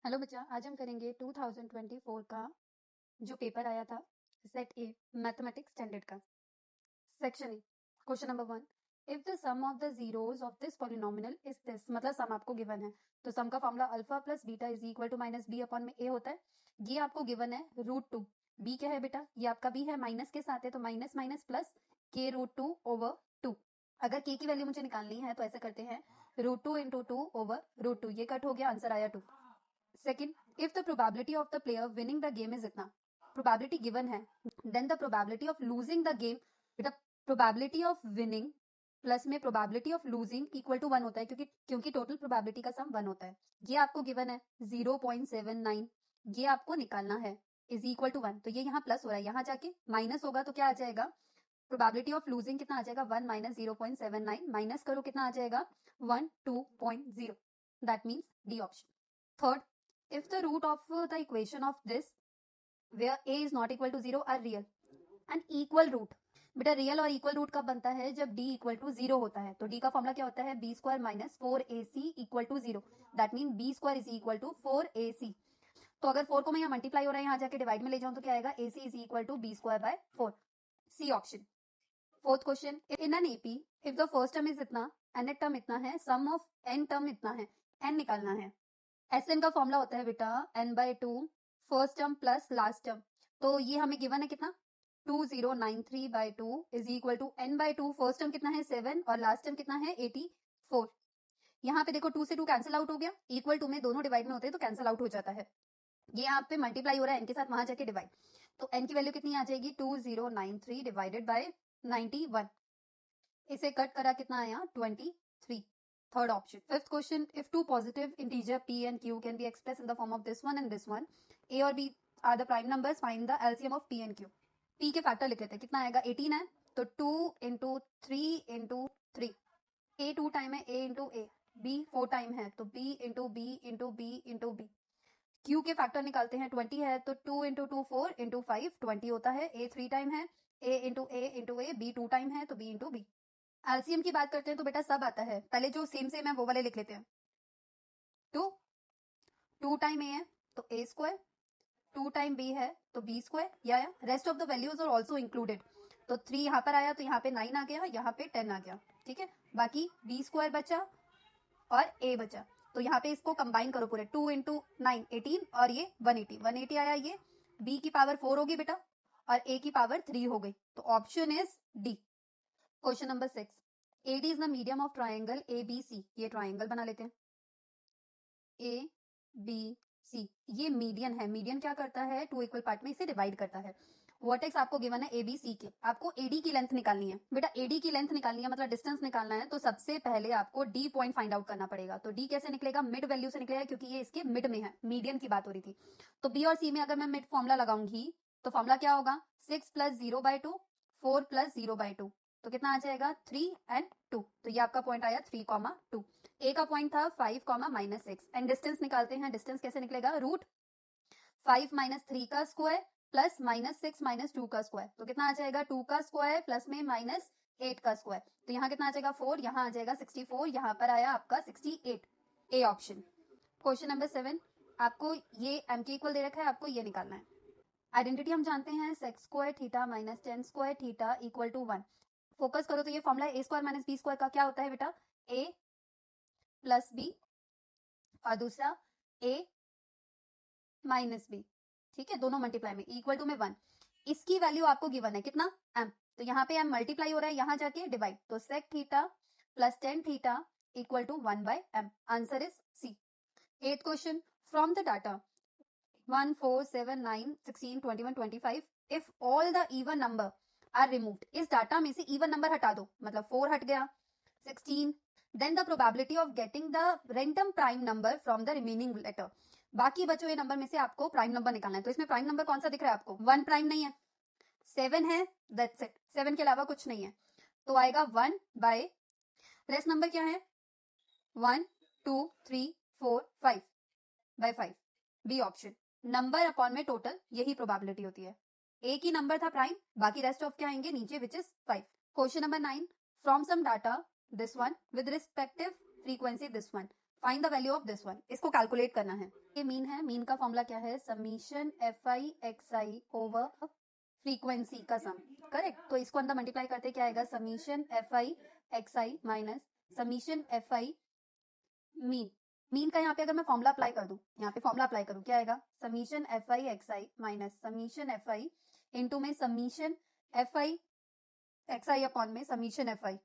Hello बच्चा, आज हम करेंगे 2024 का जो पेपर आया था सेट ए मैथमेटिक्स स्टैंडर्ड का section A. Question number 1, if the sum of the zeros of this polynomial is this, मतलब सम आपको गिवन है तो सम का formula alpha plus beta is equal to minus b upon में a होता है। ये आपको गिवन है √2। बी क्या है बेटा? ये आपका बी है, माइनस के साथ है तो माइनस माइनस प्लस के √2/2। अगर के की वैल्यू मुझे निकालनी है तो ऐसे करते हैं, √2 इंटू 2/√2, ये कट हो गया, आंसर आया 2। Second, if the probability of the player winning the game is इतना, प्रोबेबिलिटी गिवन है, then the probability of losing the game, बेटा प्रोबेबिलिटी ऑफ विनिंग प्लस में probability of losing equal to 1 होता है, क्योंकि टोटल प्रोबेबिलिटी का सम 1 होता है। ये आपको गिवन है 0.79, ये आपको निकालना है, इज इक्वल टू 1। तो ये यहाँ प्लस हो रहा है, यहाँ जाके माइनस होगा तो क्या आ जाएगा, प्रोबेबिलिटी ऑफ लूजिंग कितना आ जाएगा, 1 माइनस 0.79, माइनस करो कितना आ जाएगा, 1 2.0, that means D option. Third, if the root of the equation of this where a is not equal to 0 are real and equal root, बेटा रियल और इक्वल रूट कब बनता है, जब d इक्वल टू 0 होता है। तो d का फॉर्मूला क्या होता है, b square minus 4ac equal to 0, that mean b square is equal to 4ac। तो अगर 4 को मैं यहाँ मल्टीप्लाई हो रहा है, यहाँ जाके डिवाइड में ले जाऊं तो क्या आएगा, ac is equal to b square by 4, C option. Fourth question, in an AP if the first term is इतना, एन टर्म इतना है, सम ऑफ एन टर्म इतना है, एन निकालना है। एसएन का फॉर्मूला होता है बेटा n/2 first term plus last term. तो ये हमें गिवन है कितना, 2093/2 is equal to n/2, first term कितना है 7 और लास्ट टर्म कितना है 84। यहाँ पे देखो 2 से 2 कैंसिल आउट हो गया, इक्वल टू में दोनों डिवाइड में होते हैं तो कैंसिल आउट हो जाता है। ये यहाँ पे मल्टीप्लाई हो रहा है n के साथ, वहां जाके डिवाइड, तो n की वैल्यू कितनी आ जाएगी, 2093 डिवाइडेड बाय 91, इसे कट करा कितना आया 23, third option. Fifth question, if two positive integer p and q can be express in the form of this one and this one, a और b are the prime numbers, find the LCM of p and q। p के factor लिख लेते हैं, कितना आएगा 18 है, तो 2 into 3 into 3, a 2 time है, a into a, b 4 time है तो b into b into b into b। q के फैक्टर निकालते हैं, 20 है तो 2 इंटू 2 4 इंटू 5 20 होता है, a 3 टाइम है, a into a into a, b 2 time है तो b इंटू b। एलसीएम की बात करते हैं तो बेटा सब आता है, पहले जो सेम सेम है वो वाले लिख लेते हैं। 2 टाइम ए है तो ए स्क्वायर, 2 टाइम बी है तो बी स्क्वायर, या rest of the values are also included. तो 3 यहाँ पर आया तो यहाँ पे 9 आ गया, यहाँ पे 10 आ गया, ठीक है। बाकी बी स्क्वायर बचा और ए बचा, तो यहाँ पे इसको कंबाइन करो पूरे, 2 इंटू 9 18 और ये 180 आया, ये बी की पावर 4 होगी बेटा और ए की पावर 3 हो गई, तो option is D. Question number 6, AD is the medium of triangle ABC, ये ट्राइंगल बना लेते हैं ABC, ये मीडियन है, मीडियन क्या करता है, 2 इक्वल पार्ट में इसे डिवाइड करता है। वर्टेक्स आपको गिवन है ABC के, आपको AD की लेंथ निकालनी है बेटा, AD की लेंथ निकालनी है मतलब डिस्टेंस निकालना है, तो सबसे पहले आपको D पॉइंट फाइंड आउट करना पड़ेगा। तो D कैसे निकलेगा, मिड वैल्यू से निकलेगा, क्योंकि ये इसके मिड में है, मीडियन की बात हो रही थी। तो B और C में अगर मैं मिड फॉर्मूला लगाऊंगी तो फॉर्मूला क्या होगा, 6 प्लस 0/2 4 प्लस 0/2, तो कितना आ जाएगा 3 and 2, तो ये आपका पॉइंट आया 3,2। ए का पॉइंट था 5,-6 एंड डिस्टेंस निकालते हैं, डिस्टेंस कैसे निकलेगा, √5 माइनस 3 का स्क्वायर प्लस -6 माइनस 2 का स्क्वायर, तो कितना आ जाएगा 2 का स्क्वायर प्लस में -8 का स्क्वायर, तो यहाँ कितना आ जाएगा 4, यहाँ आ जाएगा 64, यहाँ पर आया आपका 68, ए ऑप्शन। क्वेश्चन नंबर 7, आपको ये एम के इक्वल दे रखा है, आपको ये निकालना है। आइडेंटिटी हम जानते हैं, sec square theta minus tan square theta equal to 1। Focus करो तो ये formula a square minus B square का क्या होता है बेटा, ए प्लस बी और दूसरा ए माइनस बी, ठीक है, दोनों मल्टीप्लाई में इक्वल टू में 1। इसकी वैल्यू आपको गिवन है कितना, m, तो यहाँ पे m मल्टीप्लाई हो रहा है, यहाँ जाके डिवाइड, तो sec theta plus tan theta equal to 1/m, answer is C. Eighth question, from the data 1 4 7 9 16 21 25 if all the even number are removed, इस डाटा में से इवन नंबर हटा दो, मतलब 4 हट गया, 16, then the probability of getting the random prime number from the remaining letter, बाकी बचे हुए नंबर में से आपको प्राइम नंबर निकालना है। तो इसमें प्राइम नंबर कौन सा दिख रहा है आपको, 1 प्राइम नहीं है, 7 है, दैट्स इट, 7 के अलावा कुछ नहीं है, तो आएगा 1 बाय, रेस्ट नंबर क्या है 1 2 3 4 5 by 5, B option. Number upon में टोटल, यही प्रोबेबिलिटी होती है, एक ही नंबर था प्राइम, बाकी रेस्ट ऑफ क्या आएंगे नीचे, which is 5। Question number 9, from some data this one with respective frequency this one, find the value of this one, इसको कैलकुलेट करना है। ये मीन है, मीन का फॉर्मूला क्या है, summation F I X I over frequency का सम, correct. तो इसको अंदर मल्टीप्लाई करते क्या आएगा, summation F I X I minus summation F I mean. Mean का यहाँ पे अगर मैं फॉर्मूला अप्लाई कर दूं, यहाँ पे फॉर्मूला अप्लाई करूं, क्या आएगा, summation F I X I minus summation F I into में summation F I X I upon में समीशन एफ आई।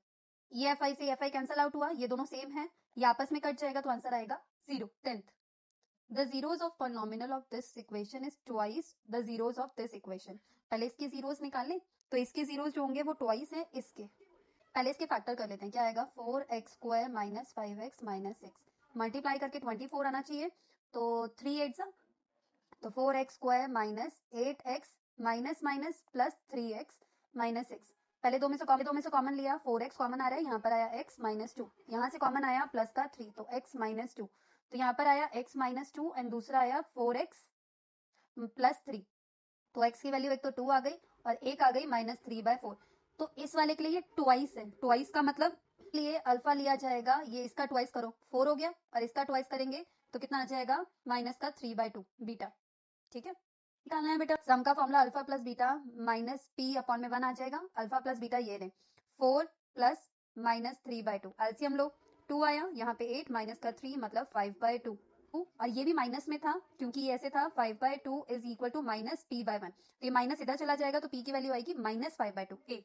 ये एफ आई से एफ आई कैंसल आउट हुआ, ये दोनों सेम है, ये आपस में कट जाएगा तो आंसर आएगा 0। 10th, the zeros of polynomial of this equation is twice the zeros of this equation। पहले इसके जीरोस निकाल लें, तो इसके जीरोस जो होंगे वो ट्वाइस है इसके। पहले इसके फैक्टर कर लेते हैं, क्या आएगा, 4x² minus 5x minus 6 multiply करके 24 आना चाहिए, तो 3 8 तो 4x² minus 8x minus minus plus 3x minus 6। पहले दो में से कॉमन लिया, 4x कॉमन आ रहा है, यहाँ पर आया x माइनस 2, यहाँ से कॉमन आया प्लस का 3 तो x माइनस 2, तो यहाँ पर आया x माइनस 2 एंड दूसरा आया 4x प्लस 3। तो x की वैल्यू एक तो 2 आ गई और एक आ गई माइनस 3/4। तो इस वाले के लिए ये ट्वाइस है, ट्वाइस का मतलब लिए अल्फा लिया जाएगा, ये इसका ट्वाइस करो 4 हो गया और इसका ट्वाइस करेंगे तो कितना आ जाएगा, माइनस का 3/2 बीटा। ठीक है, निकालना है बेटा, सम का formula alpha plus beta minus P upon में 1 आ जाएगा। अल्फा प्लस बीटा ये रहे 4 प्लस माइनस 3/2, एलसीएम लो, 2 आया, यहाँ पे 8 माइनस का 3 मतलब 5/2, और ये भी माइनस में था क्योंकि ये ऐसे था 5/2 is equal to minus p by 1, तो ये माइनस इधर चला जाएगा तो पी की वैल्यू आएगी minus 5/2। A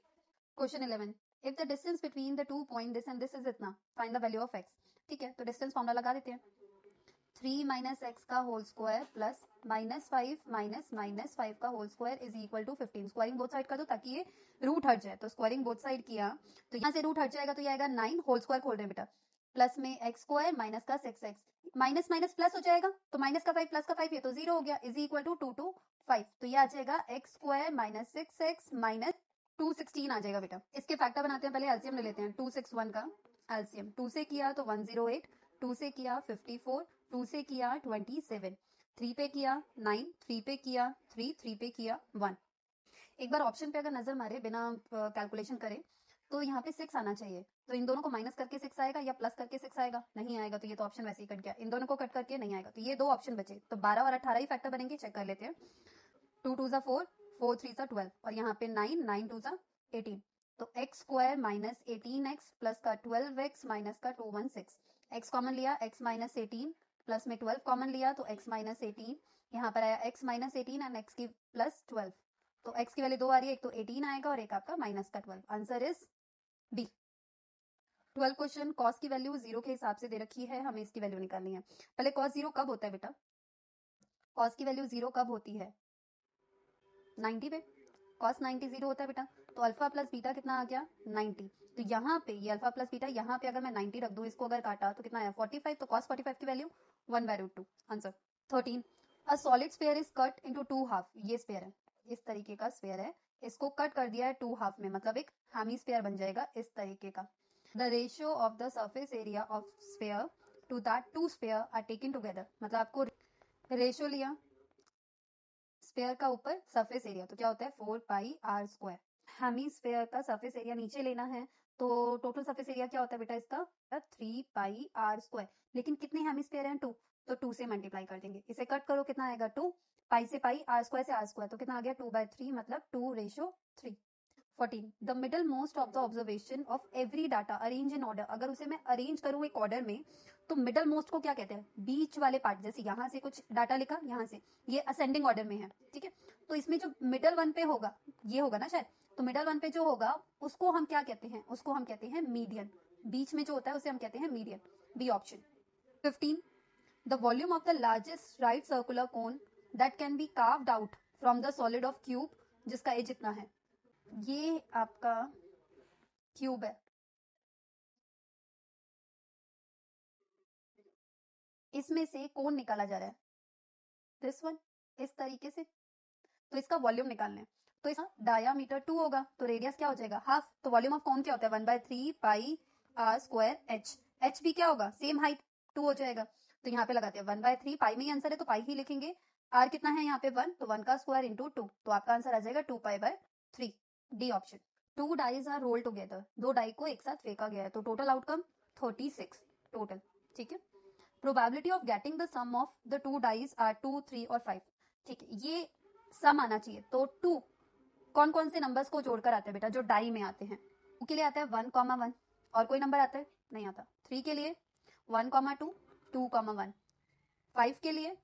question 11, if the distance between the 2 point this and this is इतना, find the value of x. ठीक है, तो डिस्टेंस फॉर्मूला लगा देते हैं, 3 माइनस एक्स का whole square plus minus 5 minus minus 5 का whole square is equal to 15। Squaring both side कर दो ताकि ये रूट हट जाए, तो स्क्वायरिंग बोथ साइड किया तो यहाँ से रूट हट जाएगा तो ये आएगा 9, होल स्क्वायर खोल रहे हैं बेटा, प्लस में एक्स स्क्वायर माइनस का 6x, माइनस माइनस प्लस हो जाएगा तो माइनस का 5 प्लस का 5 ये तो 0 हो गया, इज इक्वल टू 2 to 5, तो ये आ जाएगा x square minus 6x minus 216 आ जाएगा बेटा। इसके फैक्टर बनाते हैं, पहले एलसीएम ले लेते हैं, 261 का एलसीएम, 2 से किया तो 108, 2 से किया 54, 2 से किया 27, 3 पे किया 9, 3 पे किया 3, 3 पे किया 1। एक बार ऑप्शन पे अगर नजर मारे बिना कैलकुलेशन करे तो यहाँ पे 6 आना चाहिए, तो इन दोनों को माइनस करके 6 आएगा या प्लस करके 6 आएगा, नहीं आएगा तो ये तो ऑप्शन वैसे ही कट गया, इन दोनों को कट करके नहीं आएगा, तो ये दो ऑप्शन बचे, तो 12 और 18 ही फैक्टर बनेंगे, चेक कर लेते हैं। 2 2 4, 4 3 12 और यहाँ पे 9, 9 2 18, तो x square minus 18x plus का 12x माइनस का 216, x कॉमन लिया x माइनस 18 प्लस में 12 कॉमन लिया तो x माइनस 18, यहाँ पर आया x माइनस 18 एंड x की प्लस 12, तो x की वैल्यू 2 आ रही है, एक तो 18 आएगा और एक आपका माइनस का 12, answer is B. 12 question, cos की वैल्यू 0 के हिसाब से दे रखी है, हमें इसकी वैल्यू निकालनी है। पहले कॉस 0 कब होता है बेटा, कॉस की वैल्यू 0 कब होती है, 90 पे, कॉस 90 0 होता है बेटा, तो अल्फा प्लस बीटा कितना आ गया 90, तो यहाँ पे ये अल्फा प्लस बीटा, यहाँ पे अगर मैं 90 रख दूं, इसको अगर काटा तो कितना आया 45, तो कॉस 45 की value 1/√2, answer. 13, a solid sphere is cut into 2 half, ये स्फीयर है, इस तरीके का स्फीयर है, इसको कट कर दिया है 2 हाफ में, मतलब एक हेमीस्फीयर बन जाएगा इस तरीके का। The ratio of the surface area of sphere to that 2 sphere are taken together, मतलब आपको रेशियो लिया स्फीयर का ऊपर सरफेस एरिया, तो क्या होता है 4πr²। हेमीस्फीयर का सरफेस एरिया नीचे लेना है, तो टोटल सरफेस एरिया क्या होता है बेटा इसका 3πr², लेकिन कितने हेमीस्फीयर हैं 2, तो 2 से मल्टीप्लाई कर देंगे, इसे कट करो कितना आएगा 2, पाई से पाई, r² से r², तो कितना आ गया 2/3 मतलब 2:3। 14, the middle most of the observation of every data arrange in order, अगर उसे मैं अरेंज करूं एक ऑर्डर में तो मिडल मोस्ट को क्या कहते हैं, बीच वाले पार्ट, जैसे यहाँ से कुछ डाटा लिखा, यहाँ से ये असेंडिंग ऑर्डर में है, ठीक है, तो इसमें जो मिडल वन पे होगा ये होगा ना शायद, तो मिडल वन पे जो होगा उसको हम क्या कहते हैं, उसको हम कहते हैं मीडियन, बीच में जो होता है उसे हम कहते हैं median, B option. 15, the volume of the largest right circular cone that can be carved out from the solid of cube, जिसका एज इतना है, ये आपका क्यूब है, इसमें से कौन निकाला जा रहा है, दिस वन, इस तरीके से, तो इसका वॉल्यूम निकालना है, तो इसका डायामीटर 2 होगा, तो रेडियस क्या हो जाएगा हाफ, तो वॉल्यूम ऑफ कौन क्या होता है 1/3πr² h, h भी क्या होगा सेम हाइट 2 हो जाएगा, तो यहाँ पे लगाते हैं 1/3, पाई में ही आंसर है तो पाई ही लिखेंगे, r कितना है यहाँ पे 1, तो 1 का स्क्वायर इंटू 2, तो आपका आंसर आ जाएगा 2π/3, D option. 2 dice are roll together, 2 die को एक साथ फेंका गया है, तो टोटल आउटकम 36 टोटल, ठीक है। Probability of getting the sum of the two dice are 2, 3 और 5। ठीक है, ये सम आना चाहिए। तो 2 कौन कौन से नंबर्स को जोड़कर आते हैं बेटा जो डाई में आते हैं? 2 के लिए आता है 1, 1 और कोई नंबर आता है? नहीं आता। 3 के लिए 1, 2, 2, 1। 5 के लिए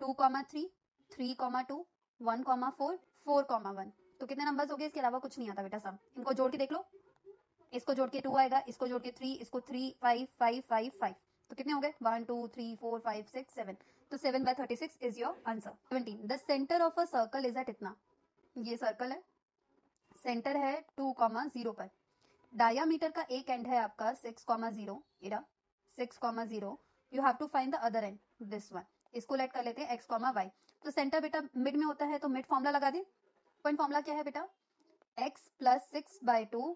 2, 3, 3, 2, 1, 4, 4, 1। तो कितने नंबर्स हो गए? इसके अलावा कुछ नहीं आता बेटा सम। इनको जोड़ के देख लो, इसको जोड़ के 2 आएगा, इसको जोड़ के 3, इसको 3, 5, 5, 5, 5। तो कितने हो गए? 1, 2, 3, 4, 5, 6, 7। तो 7/36 is your answer. 17 the centre of a circle is at इतना। ये सर्कल है, सेंटर है 2, 0 पर। डायामीटर का एक एंड है आपका 6, 0, इरा 6, 0। You have to find the other end, this one. इसको लेट कर लेते हैं x, y। तो सेंटर बेटा मिड में होता है, तो मिड फॉर्मूला लगा दे। पॉइंट फॉर्मूला क्या है बेटा? x + 6/2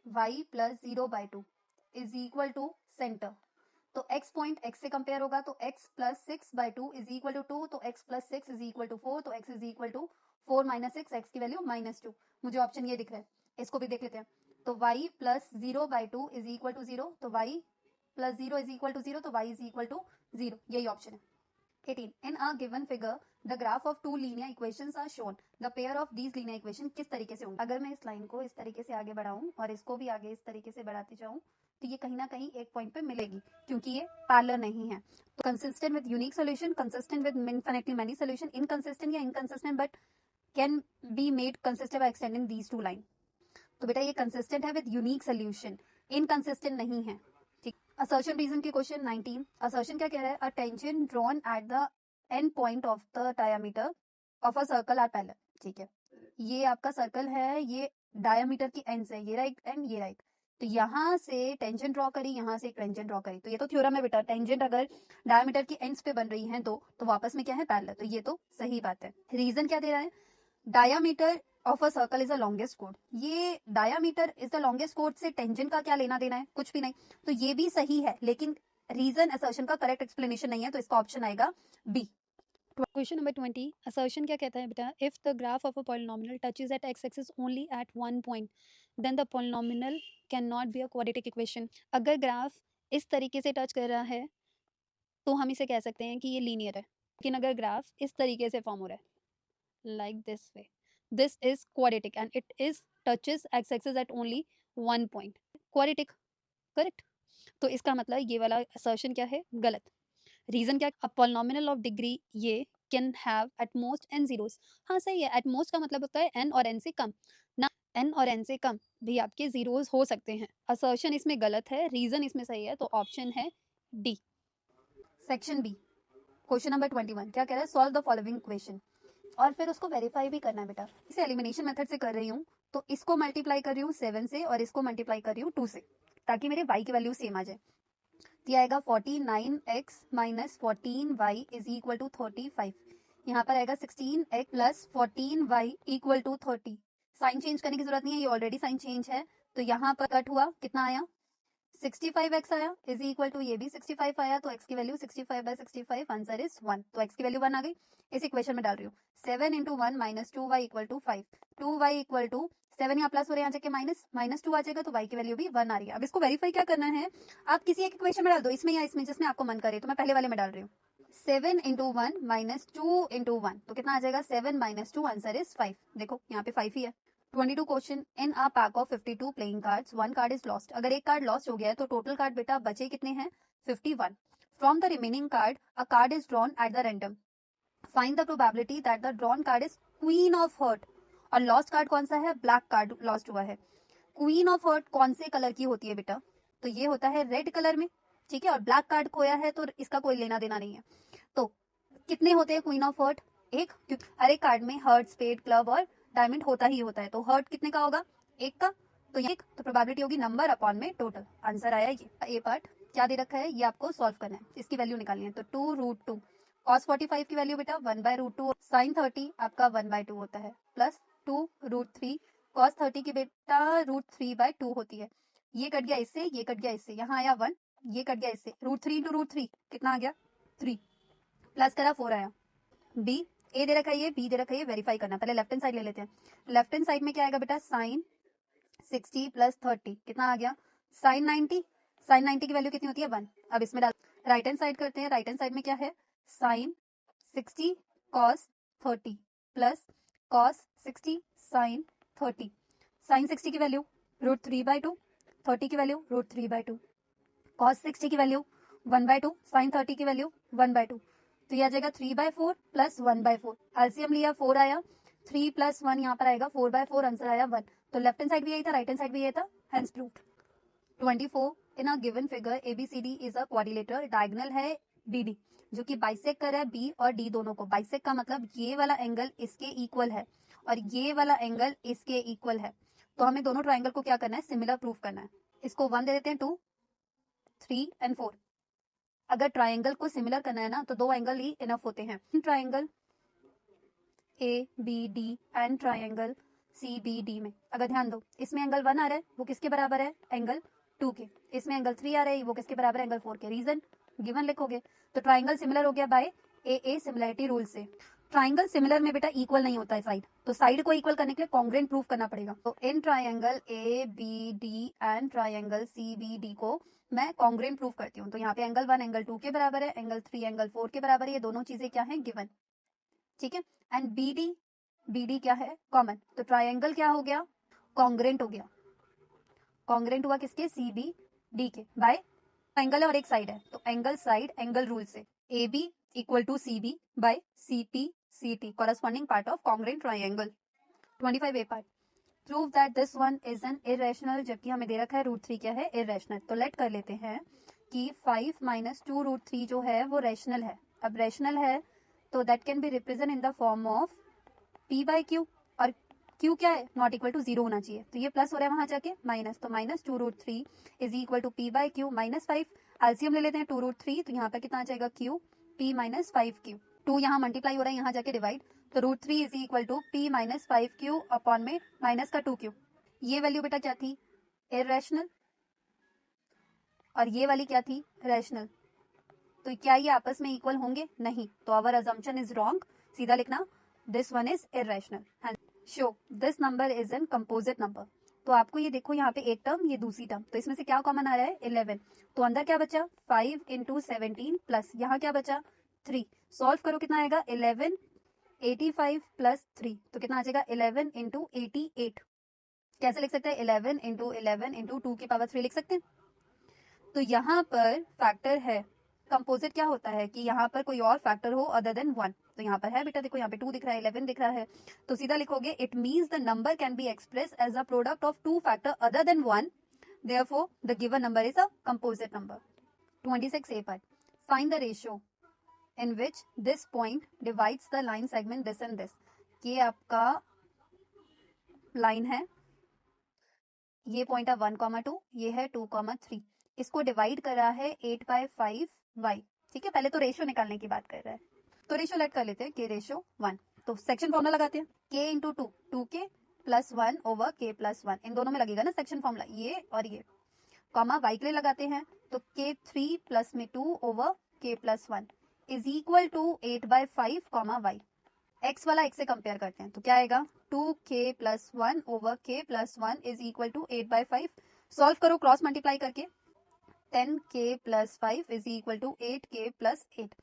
y + 0/2 is equal to centre. तो x पॉइंट x से कंपेयर होगा, तो x + 6/2 इज इक्वल टू 2। तो x + 6 इज इक्वल टू 4। तो x is equal to 4 - 6, x की वैल्यू -2। मुझे ऑप्शन ये दिख रहा है, इसको भी देख लेते हैं। तो y + 0/2 इज इक्वल टू 0। तो y + 0 इज इक्वल टू 0। तो y इज इक्वल टू 0। यही ऑप्शन है। 18 in a given figure the graph of two linear equations are shown. The pair of these linear equation किस तरीके से होंगे? अगर मैं इस लाइन को इस तरीके से आगे बढ़ाऊं और इसको भी आगे इस तरीके से बढ़ाती जाऊं, तो ये कहीं ना कहीं एक पॉइंट पे मिलेगी, क्योंकि ये पैरेलल नहीं है। तो consistent with unique solution, consistent with infinitely many solution, inconsistent या inconsistent but can be made consistent by extending these two line. तो बेटा ये कंसिस्टेंट है विद यूनिक सोल्यूशन, इनकंसिस्टेंट नहीं है। ठीक। असर्शन रीजन के क्वेश्चन 19। असर्शन क्या कह रहा है? A tangent drawn at the end point of the diameter of a circle are parallel. ठीक है, ये आपका सर्कल है, ये डायमीटर की एंड से, ये राइट एंड ये राइट। तो यहाँ से टेंजेंट ड्रॉ करी, यहाँ से एक टेंजेंट ड्रॉ करी। तो ये तो थ्योरम है बेटा, टेंजेंट अगर डायमीटर की एंड्स पे बन रही हैं तो वापस में क्या है? पैरेलल। तो ये तो सही बात है। रीजन क्या दे रहा है? Diameter of a circle is the longest कोड। ये डायामीटर इज द लॉन्गेस्ट कोड से टेंजेंट का क्या लेना देना है? कुछ भी नहीं। तो ये भी सही है, लेकिन रीजन असर्शन का करेक्ट एक्सप्लेनेशन नहीं है, तो इसका ऑप्शन आएगा बी। क्वेश्चन नंबर 20 असर्शन क्या कहता है बेटा? If the graph of a polynomial touches at x axis only at one point then the polynomial can not be a quadratic equation. अगर ग्राफ इस तरीके से टच कर रहा है तो हम इसे कह सकते हैं कि ये लीनियर है। लेकिन अगर ग्राफ इस तरीके से फॉर्म हो रहा है like this way, this is quadratic and it is touches x axis at only one point, quadratic. Correct. तो इसका मतलब ये वाला असर्शन क्या है? गलत। रीजन क्या? अ पॉलिनोमियल ऑफ डिग्री ये can have at most n zeros. हाँ सही है, एट मोस्ट का मतलब होता है n और n से कम ना, n और n से कम भी आपके जीरोस हो सकते हैं। असर्शन इसमें गलत है, रीजन इसमें सही है, तो ऑप्शन है D. Section B question number 21 क्या कह रहा है? Solve the following equation. और फिर उसको वेरीफाई भी करना है बेटा। इसे एलिमिनेशन मेथड से कर रही हूँ, तो इसको मल्टीप्लाई कर रही हूँ 7 से और इसको मल्टीप्लाई कर रही हूँ 2 से, ताकि मेरे y की वैल्यू सेम आ जाए। तो ये आएगा 49x - 14y is equal to 35। यहाँ पर आएगा 16x + 14y equal to 30। Sign change करने की जरूरत नहीं है, ये ऑलरेडी साइन चेंज है। तो यहाँ पर कट हुआ, कितना आया? 65x आया इज इक्वल टू, ये भी 65 आया। तो x की वैल्यू 65/65, आंसर इज 1। तो x की वैल्यू 1 आ गई। इस इक्वेशन में डाल रही हूँ 7 × 1 - 2y equal to 5। 2y equal to 7 यहाँ प्लस हो रहे हैं, यहाँ जाके -2 आ जाएगा। तो y की वैल्यू भी 1 आ रही है। अब इसको वेरीफाई क्या करना है? आप किसी एक इक्वेशन में डाल दो, इसमें या इसमें, जिसमें आपको मन करे। तो मैं पहले वाले में डाल रही हूँ 7 × 1 - 2 × 1। तो कितना आ जाएगा? 7 - 2, आंसर इज 5। देखो यहाँ पे 5 ही है। 22 question in a pack of 52 playing cards one card is lost. अगर एक कार्ड लॉस्ट हो गया है तो टोटल कार्ड बेटा बचे कितने हैं? 51। From the remaining card a card is drawn at the random. Find the probability that the drawn card is queen of heart. और लॉस्ट कार्ड कौन सा है? ब्लैक कार्ड लॉस्ट हुआ है। क्वीन ऑफ हर्ट कौन से कलर की होती है बेटा? तो ये होता है रेड कलर में। ठीक है, और ब्लैक कार्ड खोया है तो इसका कोई लेना देना नहीं है। तो कितने होते हैं क्वीन ऑफ हर्ट? एक, क्योंकि हर एक कार्ड में हर्ट, स्पेड, क्लब और डायमंड होता ही होता है। तो हर्ट कितने का होगा? एक का। तो ये तो प्रोबेबिलिटी होगी नंबर अपॉन में टोटल। आंसर आया ये। ए पार्ट क्या दे रखा है, ये आपको सॉल्व करना है, इसकी वैल्यू निकालनी है। तो 2√2 cos 45 की वैल्यू बेटा 1/√2, sin 30 आपका 1/2 होता है, प्लस 2√3 cos 30 की बेटा √3/2 होती है। ये कट गया इससे, ये कट गया इससे, यहाँ आया 1, ये कट गया इससे, √3 × √3 कितना आ गया? 3, प्लस करा 4 आया। बी ए दे रखा है, ये बी दे रखा है, ये वेरीफाई करना। पहले लेफ्ट हैंड साइड ले लेते हैं। लेफ्ट हैंड साइड में क्या आएगा बेटा? साइन 60 + 30 कितना आ गया? साइन 90। साइन 90 की वैल्यू कितनी होती है? 1। अब इसमें डाल राइट हैंड साइड करते हैं। राइट हैंड साइड में क्या है, sine 60 cos 30 plus cos 60 sine 30। Sine 60 की वैल्यू √3/2, 30 की वैल्यू √3/2, कॉस 60 की वैल्यू 1/2, साइन 30 की वैल्यू 1/2। तो ये आ जाएगा 3/4 प्लस 1/4। एलसीएम लिया 4 आया, 3 प्लस 1 यहाँ पर आएगा 4/4, आंसर आया 1। तो लेफ्ट हैंड साइड भी यही था, राइट हैंड साइड भी यही था, hence proved. 24 in a given figure ABCD is a quadrilateral, diagonal है BD जो कि बाइसेक कर रहा है B और D दोनों को। बाइसेक का मतलब ये वाला एंगल इसके इक्वल है और ये वाला एंगल इसके इक्वल है। तो हमें दोनों ट्राइंगल को क्या करना है, सिमिलर प्रूव करना है। इसको 1 दे देते हैं, 2, 3 एंड 4। अगर ट्राइंगल को सिमिलर करना है ना तो 2 एंगल ही इनफ होते हैं। Triangle ABD and triangle CBD में अगर ध्यान दो, इसमें एंगल 1 आ रहा है, वो किसके बराबर है, एंगल 2 के। इसमें एंगल 3 आ रहा है, वो किसके बराबर है, एंगल 4 के। रीजन गिवन लिखोगे तो ट्राइंगल सिमिलर हो गया बाय AA सिमिलरिटी रूल से। ट्राइंगल सिमिलर में बेटा इक्वल नहीं होता है साइड, तो साइड को इक्वल करने के लिए कॉन्ग्रुएंट प्रूफ करना पड़ेगा। तो in triangle ABD and triangle CBD को मैं कॉन्ग्रुएंट प्रूफ करती हूँ। तो यहाँ पे एंगल 1 एंगल 2 के बराबर है, एंगल 3 एंगल 4 के बराबर है, ये दोनों चीजें क्या है, गिवन। ठीक है, एंड BD क्या है, कॉमन। तो ट्राइंगल क्या हो गया, कॉन्ग्रुएंट हो गया। कॉन्ग्रुएंट हुआ किसके, CBD के बाय एंगल है और एक साइड है, तो एंगल साइड एंगल रूल से AB equal to CB by CPCT corresponding part of congruent triangle. 25A part, prove that this one is an irrational, जबकि हमें दे रखा है √3 क्या है, इरेशनल। तो लेट कर लेते हैं कि 5 - 2√3 जो है वो रेशनल है। अब रेशनल है तो that can B represent in the form of P/Q, और Q क्या है, नॉट इक्वल टू 0 होना चाहिए। तो ये प्लस हो रहा है वहां जाके माइनस, तो -2√3 is equal to P/Q -5। LCM ले लेते हैं 2√3, तो यहाँ पर कितना आ जाएगा, Q P - 5Q। 2 यहाँ मल्टीप्लाई हो रहा है, यहाँ जाके डिवाइड, तो √3 is equal to P - 5Q upon में माइनस का 2Q। ये वैल्यू बेटा क्या थी, इरेशनल, और ये वाली क्या थी, रैशनल। तो क्या ये आपस में इक्वल होंगे, नहीं। तो आवर अजम्पशन इज रॉन्ग, सीधा लिखना this one is irrational. Show this number is an composite number. तो आपको ये देखो, यहाँ पे एक टर्म, ये दूसरी टर्म, तो इसमें से क्या कॉमन आ रहा है, 11। तो अंदर क्या बचा, 5 × 17 प्लस यहाँ क्या बचा, 3। सॉल्व करो कितना आएगा, 11 85 प्लस 3, तो कितना आ जाएगा, 11 × 88। कैसे लिख सकते हैं, 11 × 11 × 2 की पावर 3 लिख सकते हैं। तो यहाँ पर फैक्टर है, कंपोजिट क्या होता है कि यहाँ पर कोई और फैक्टर हो अदर देन 1। तो यहाँ पर है बेटा, देखो यहाँ पे 2 दिख रहा है, 11 दिख रहा है, तो सीधा लिखोगे it means the number can be express as a product of 2 factor other than 1, therefore the given number is a composite number. 26A पर find the ratio in which this point divides the line segment this and this. ये आपका line है, ये point है 1,2, ये है 2,3। इसको divide कर रहा है 8/5y। ठीक है, पहले तो रेशियो निकालने की बात कर रहा है, तो रेशियो लेट कर लेते हैं, k रेशियो 1। तो सेक्शन फॉर्मूला लगाते हैं, k × 2 2k + 1 / k + 1, इन दोनों में लगेगा ना सेक्शन फॉर्मूला, ये और ये, कॉमा y के लिए लगाते हैं, तो k3 + में 2 / k + 1 is equal to 8/5 y। x वाला x से कंपेयर करते हैं, तो क्या आएगा, 2k + 1 / k + 1 is equal to 8/5। Solve करो क्रॉस मल्टीप्लाई करके, 10k + 5 is equal to 8k + 8।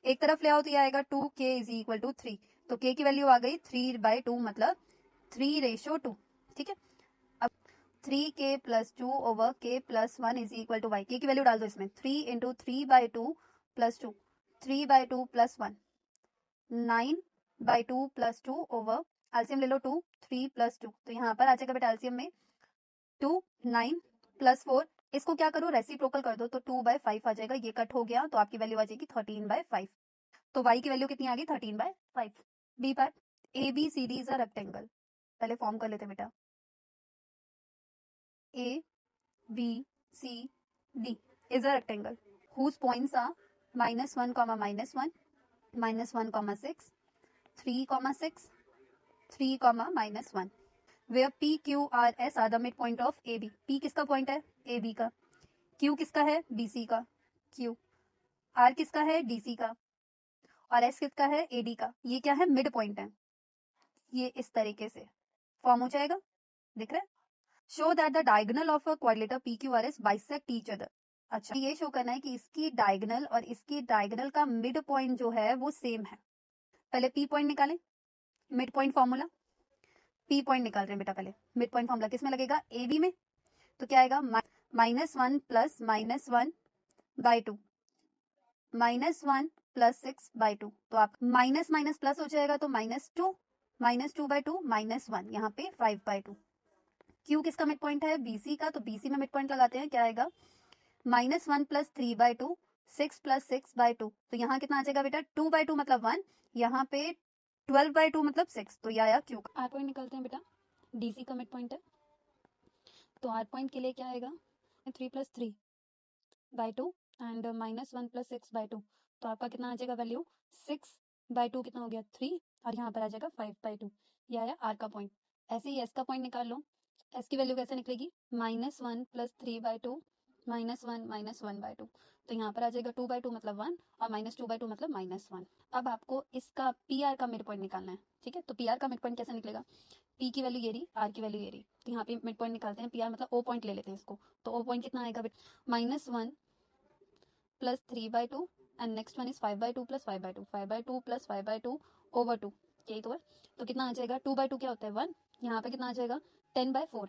एक तरफ ले आओ तो ये आएगा 2k इज इक्वल टू 3, तो k की वैल्यू आ गई 3/2, मतलब 3:2। ठीक है, अब 3k + 2 / k + 1 is equal to y। k की वैल्यू डाल दो इसमें, 3 × 3/2 + 2, 3/2 + 1, 9/2 + 2 ओवर, एलसीएम ले लो 2, 3 + 2, तो यहाँ पर आ जाएगा बेटा एलसीएम में 2, 9 + 4। इसको क्या करो, रेसिप्रोकल कर दो, तो 2/5 आ जाएगा, ये कट हो गया, तो आपकी वैल्यू आ जाएगी 13/5। तो y की वैल्यू कितनी आ गई, 13/5। बी part, ABCD is a rectangle. पहले फॉर्म कर लेते बेटा, ABCD is a rectangle whose points are -1, -1, -1, 6, 3, -1, where P, Q, R, S are the midpoint of AB। P किसका पॉइंट है, AB का। Q किसका है, BC का। Q, R किसका है, DC का, और S किसका है, AD का। ये क्या है, मिड पॉइंट है। ये इस तरीके से फॉर्म हो जाएगा, दिख रहा है। Show that the diagonal of a quadrilateral PQRS bisect each other. अच्छा, ये शो करना है कि इसकी डायगोनल और इसकी डायगोनल का मिड पॉइंट जो है वो सेम है। पहले पी पॉइंट निकालें, mid point formula. P point निकाल रहे हैं बेटा, पहले मिड पॉइंट फॉर्मूला किस में लगेगा, ए बी में। तो क्या आएगा, -1 प्लस -1 बाई 2, -1 प्लस 6 बाई 2। तो आप माइनस माइनस प्लस हो जाएगा, तो -2, -2 बाई 2 -1, यहाँ पे 5 बाई 2। क्यू किसका मिड पॉइंट है, बीसी का, तो बीसी में मिड पॉइंट लगाते हैं, क्या आएगा, -1 प्लस 3 बाई 2, 6 प्लस 6 बाई 2। तो यहाँ कितना आ जाएगा बेटा, 2 बाई 2 मतलब 1, यहाँ पे 12 बाई 2 मतलब 6। तो यह आया क्यू का। आर पॉइंट निकालते हैं बेटा, डीसी का मिड पॉइंट है, तो आर पॉइंट के लिए क्या आएगा, 3 plus 3 by 2 and -1 plus 6 by 2। तो आपका कितना आ जाएगा वैल्यू, 6 बाई 2 कितना हो गया, 3, और यहाँ पर आ जाएगा 5 बाई 2। यह आया आर का पॉइंट। ऐसे ही एस का पॉइंट निकाल लो। एस की वैल्यू कैसे निकलेगी, -1 प्लस 3 बाई 2 -1 बाई 2। तो यहाँ पर आ जाएगा 2 बाई 2 मतलब 1, और -2 बाई 2 मतलब -1। अब आपको इसका पी आर का मिड पॉइंट निकालना है, ठीक है। तो पी आर का मिड पॉइंट कैसे निकलेगा, पी की वैल्यू ये रही, आर की वैल्यू ये रही, तो यहाँ पे मिड पॉइंट निकालते हैं। पी आर मतलब ओ पॉइंट ले लेते हैं इसको। तो ओ पॉइंट कितना आएगा, -1 plus 3 by 2 and next one is 5 by 2 plus 5 by 2, 5 by 2 plus 5 by 2 over 2, यही तो है। तो कितना आ जाएगा, 2 बाई 2 क्या होता है 1, यहाँ पे कितना आ जाएगा 10 बाई 4,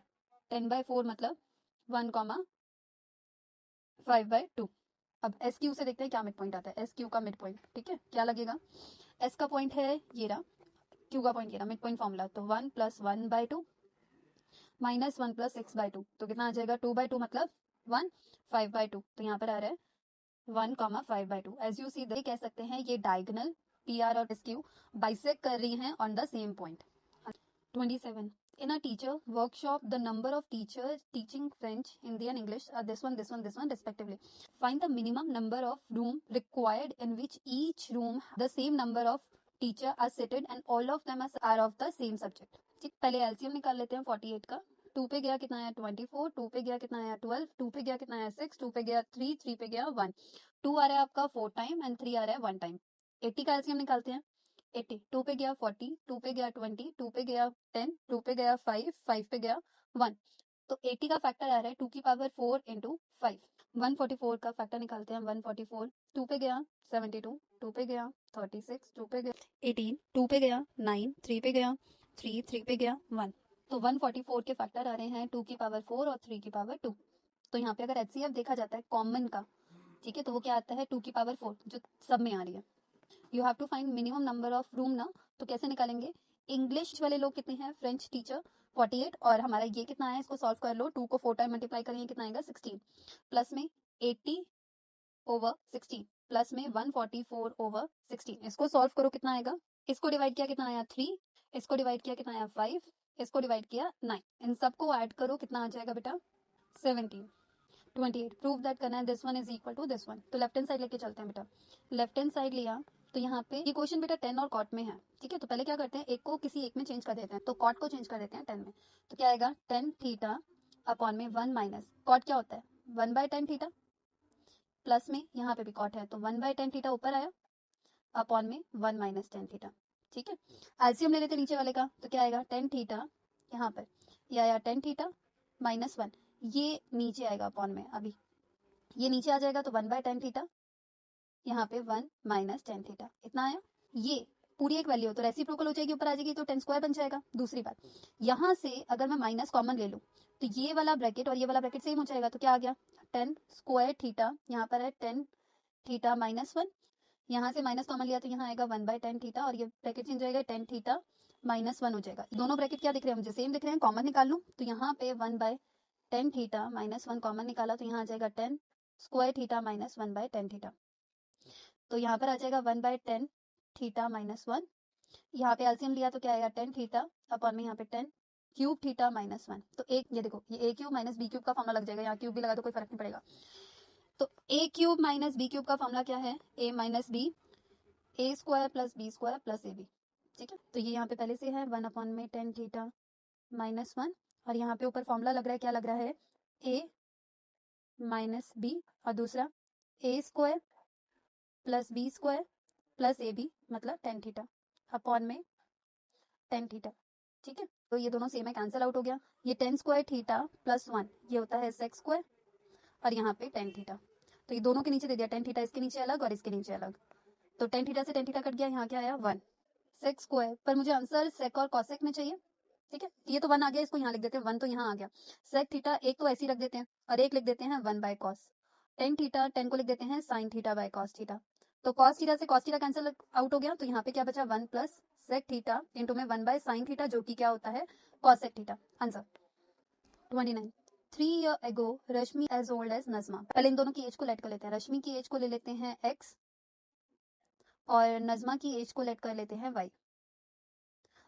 10 बाई 4 मतलब 1, 5 बाई 2। अब एस क्यू से देखते हैं क्या मिड पॉइंट आता है, एस क्यू का मिड पॉइंट, ठीक है, क्या लगेगा, एस का पॉइंट है ये रहा, क्यू का पॉइंट ये रहा, मिड पॉइंट फॉर्मूला। तो 1 प्लस 1 बाई 2 -1 प्लस 6 बाई 2। तो कितना आ जाएगा, 2 बाई 2 मतलब 1, 5 बाई 2। तो यहाँ पर आ रहा है 1, 5 बाई 2। एज यू सी कह सकते हैं ये डायगोनल पी आर और एस क्यू बाइसेक्ट कर रही हैं on the same point. 27. In a teacher workshop, the number of teachers teaching French, Hindi, and English are this one, respectively. Find the minimum number of room required in which each room the same number of teacher are seated and all of them are of the same subject. ठीक, पहले LCM निकाल लेते हैं 48 का। 2 पे गया कितना आया 24, 2 पे गया कितना आया 12, 2 पे गया कितना आया 6, 2 पे गया 3, 3 पे गया 1, 2 आ रहा है आपका 4 टाइम एंड 3 आ रहा है 1 टाइम। 80 का एलसीएम निकालते हैं। 80, 2 पे गया 40, 2 पे गया 20, 2 पे गया 10, 2 पे गया 5, 5 पे गया 1। तो 80 का फैक्टर आ रहा है 2 की पावर 4 इंटू 5। 144 का फैक्टर निकालते हैं, 144, 2 पे गया 72, 2 पे गया 36, 2 पे गया 18, 2 पे गया 9, 3 पे गया 3, 3 पे गया 1। तो 144 के फैक्टर आ रहे हैं 2 की पावर 4 और 3 की पावर 2। तो यहाँ पे अगर एचसीएफ देखा जाता है कॉमन का, ठीक है, तो वो क्या आता है 2 की पावर 4 जो सब में आ रही है। You have to find minimum number of room ना, तो कैसे निकालेंगे, इंग्लिश वाले लोग कितने हैं, फ्रेंच टीचर 48, और हमारा ये कितना है, इसको सॉल्व कर लो, 2 को 4 टाइम मल्टीप्लाई करेंगे कितना आएगा 16, प्लस में 80 ओवर 16, प्लस में 144 ओवर 16। इसको सॉल्व करो कितना आएगा, इसको डिवाइड किया कितना आया 3, इसको डिवाइड किया कितना आया 5, इसको डिवाइड किया 9, इन सबको ऐड करो कितना आ जाएगा बेटा 17। 28 प्रूव दैट करना है this one is equal to this one. तो लेफ्ट हैंड साइड लेके चलते हैं बेटा, लेफ्ट हैंड साइड लिया तो यहाँ पे ये क्वेश्चन बेटा 10 और कॉट में है, ठीक है। तो पहले क्या करते हैं, एक को किसी एक में चेंज कर देते हैं, तो कॉट को चेंज कर देते हैं 10 में। तो क्या आएगा 10 थीटा अपॉन में 1 माइनस कॉट क्या होता है 1 बाय 10 थीटा, प्लस में यहाँ पे भी कॉट है तो 1 बाय 10 थीटा ऊपर आया अपॉन में 1 माइनस 10 थीटा, ठीक है। एलसीएम ले लेते नीचे वाले का, तो क्या आएगा 10 थीटा, यहाँ पर ये आया 10 थीटा -1, ये नीचे आएगा अपॉन में, अभी ये नीचे आ जाएगा तो 1 बाय 10 थीटा, यहाँ पे 1 माइनस 10 थीटा, इतना आया। ये पूरी एक वैल्यू तो रेसिप्रोकल हो जाएगी, ऊपर आ जाएगी तो 10 स्क्वायर बन जाएगा। दूसरी बात, यहाँ से अगर मैं माइनस कॉमन ले लूँ तो ये वाला ब्रैकेट और ये वाला ब्रैकेट सेम हो जाएगा, तो क्या आ गया 10 स्क्वायर थीटा, यहाँ पर है 10 थीटा -1, यहाँ से माइनस कॉमन लिया तो यहाँ आएगा 1 बाय 10 थीटा, और ये ब्रैकेट चेंज हो जाएगा 10 थीटा -1 हो जाएगा। दोनों ब्रैकेट क्या दिख रहे हैं मुझे, सेम दिख रहे हैं, कॉमन निकाल लूँ तो यहाँ पे 1 बाय 10 थीटा -1 कॉमन निकाला तो यहाँ आ जाएगा 10 स्क्वायर थीटा -1 बाय 10 थीटा। तो यहाँ पर आ जाएगा 1 बाय 10 थीटा -1, यहाँ पे एलसीएम लिया तो क्या आएगा 10 थीटा अपॉन में यहाँ पे 10 क्यूब थीटा -1। तो एक ये देखो ये ए क्यूब माइनस बी क्यूब का फॉर्मूला लग जाएगा, यहाँ क्यूब भी लगा तो कोई फर्क नहीं पड़ेगा। तो A cube minus B cube का फॉर्मूला क्या है, A minus B, A square plus B square plus A B, ठीक है। तो ये यहाँ पे पहले से है 1 अपॉन में 10 थीटा -1, और यहाँ पे ऊपर फॉर्मूला लग रहा है, क्या लग रहा है ए माइनस बी, और दूसरा A square plus B square plus A B मतलब 10 थीटा अपॉन में 10 थीटा, ठीक है। तो ये दोनों सेम है, कैंसिल आउट हो गया। ये 10 स्क्वायर थीटा प्लस 1 ये होता है सेक्स स्क्वायर, और यहाँ पे टेन थीटा। तो ये दोनों के नीचे दे दिया, टेन थीटा इसके नीचे अलग और इसके नीचे अलग, तो टेन थीटा से टेन थीटा कट गया, यहाँ क्या आया 1 सेक स्क्वायर। पर मुझे आंसर सेक और कॉसेक में चाहिए, ठीक है, ये तो 1 आ गया, इसको यहाँ लिख देते हैं 1, तो यहाँ आ गया सेक थीटा, एक तो ऐसे ही रख देते हैं और एक लिख देते हैं 1 बाय कॉस टेन थीटा, 10 को लिख देते हैं sign theta by cos theta. तो कॉस थीटा से कॉस थीटा कैंसिल आउट हो गया, तो यहाँ पे क्या बचा 1 प्लस सेक थीटा इंटू में 1 बाय साइन थीटा, जो कि क्या होता है cosec theta. Answer 29। 3 years ago रश्मि as old as नजमा। पहले इन दोनों की एज को लेट कर लेते हैं, रश्मि की एज को ले लेते हैं x और नजमा की एज को लेट कर लेते हैं y।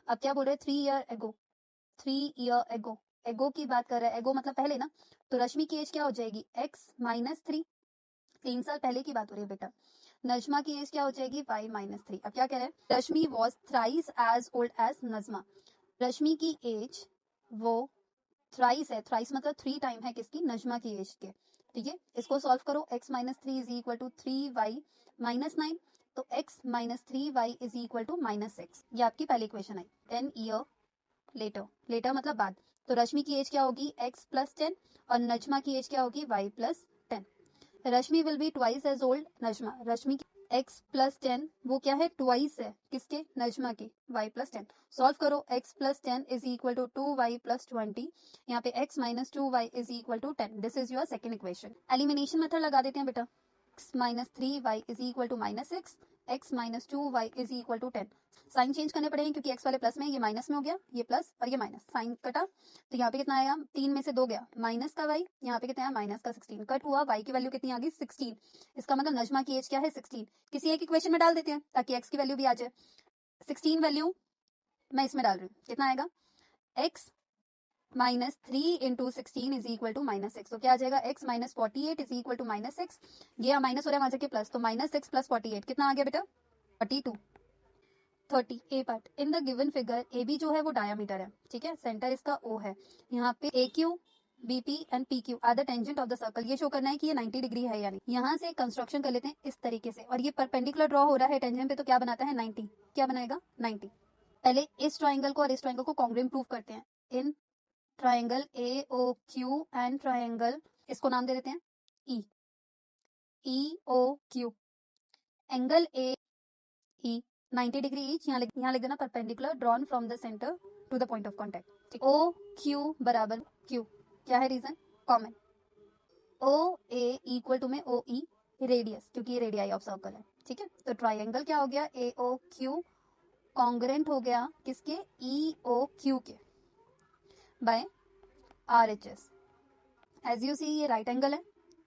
अब क्या बोल रहे हैं 3 year ago, 3 year ago, एगो की बात कर रहा है, एगो मतलब पहले ना, तो रश्मि की एज क्या हो जाएगी x माइनस 3, 3 साल पहले की बात हो रही है बेटा। नजमा की एज क्या हो जाएगी y माइनस 3। अब क्या कह रहे हैं, Rashmi was thrice as old as Najma. Rashmi की एज वो थ्राइस है, थ्राइस मतलब 3 टाइम है किसकी, नजमा की एज के, ठीक है। इसको सॉल्व करो, x minus 3 is equal to 3y minus 9, तो x minus 3y is equal to minus 6। ये आपकी पहली इक्वेशन आई। 10 ईयर लेटर, लेटर मतलब बाद, तो रश्मि की एज क्या होगी x प्लस 10 और नजमा की एज क्या होगी y plus 10। Rashmi will be twice as old Najma, Rashmi की x प्लस 10 वो क्या है ट्वाइस है किसके, नजमा की, y प्लस 10। सॉल्व करो, x plus 10 is equal to 2y plus 20, यहाँ पे x minus 2y is equal to 10। This is your second equation. Elimination method लगा देते हैं बेटा, x minus 3y is equal to minus 6, x minus 2y is equal to 10। Sign change करने पड़ेंगे क्योंकि x वाले प्लस में, ये माइनस में हो गया, ये प्लस और ये माइनस, साइन कटा, तो यहाँ पे कितना आया, 3 में से 2 गया, माइनस का y, यहाँ पे कितना आया माइनस का 16, कट हुआ, y की वैल्यू कितनी आ गई 16। इसका मतलब नजमा की एज क्या है 16। किसी एक इक्वेशन में डाल देते हैं ताकि x की वैल्यू भी आ जाए। 16 वैल्यू मैं इसमें डाल रही हूँ, कितना आएगा x minus 3 into 16 is equal to minus 6, तो क्या आ जाएगा x minus 48 is equal to minus 6, ये माइनस हो रहा है वहां जाके प्लस, तो माइनस 6 प्लस 48 कितना आ गया बेटा 42। 30 A part, in the given figure A B जो है वो डायामीटर है, ठीक है, सेंटर इसका ओ है, यहाँ पे A Q BP and P Q are the tangent of the circle, ये शो करना है कि ये 90 डिग्री है या नहीं। यहाँ से कंस्ट्रक्शन कर लेते हैं इस तरीके से, और ये परपेंडिकुलर ड्रॉ हो रहा है टेंजेंट पे, तो क्या बनाता है 90, क्या बनाएगा 90। पहले इस ट्राइंगल को और इस ट्राइंगल को कॉन्ग्रुएंट प्रूव करते हैं। In triangle A O Q and triangle, इसको नाम दे देते हैं E, E O Q, angle A E 90 degree each, यहाँ लिख देना perpendicular drawn from the centre to the point of contact. O Q बराबर क्यू, क्या है reason, common. O A equal to में ओ ई रेडियस, क्योंकि ये रेडियाई ऑफ सर्कल है, ठीक है। तो ट्राइंगल क्या हो गया ए ओ क्यू कॉन्ग्रुएंट हो गया किसके, ई ओ क्यू के, by R H S. As you see ये राइट एंगल है,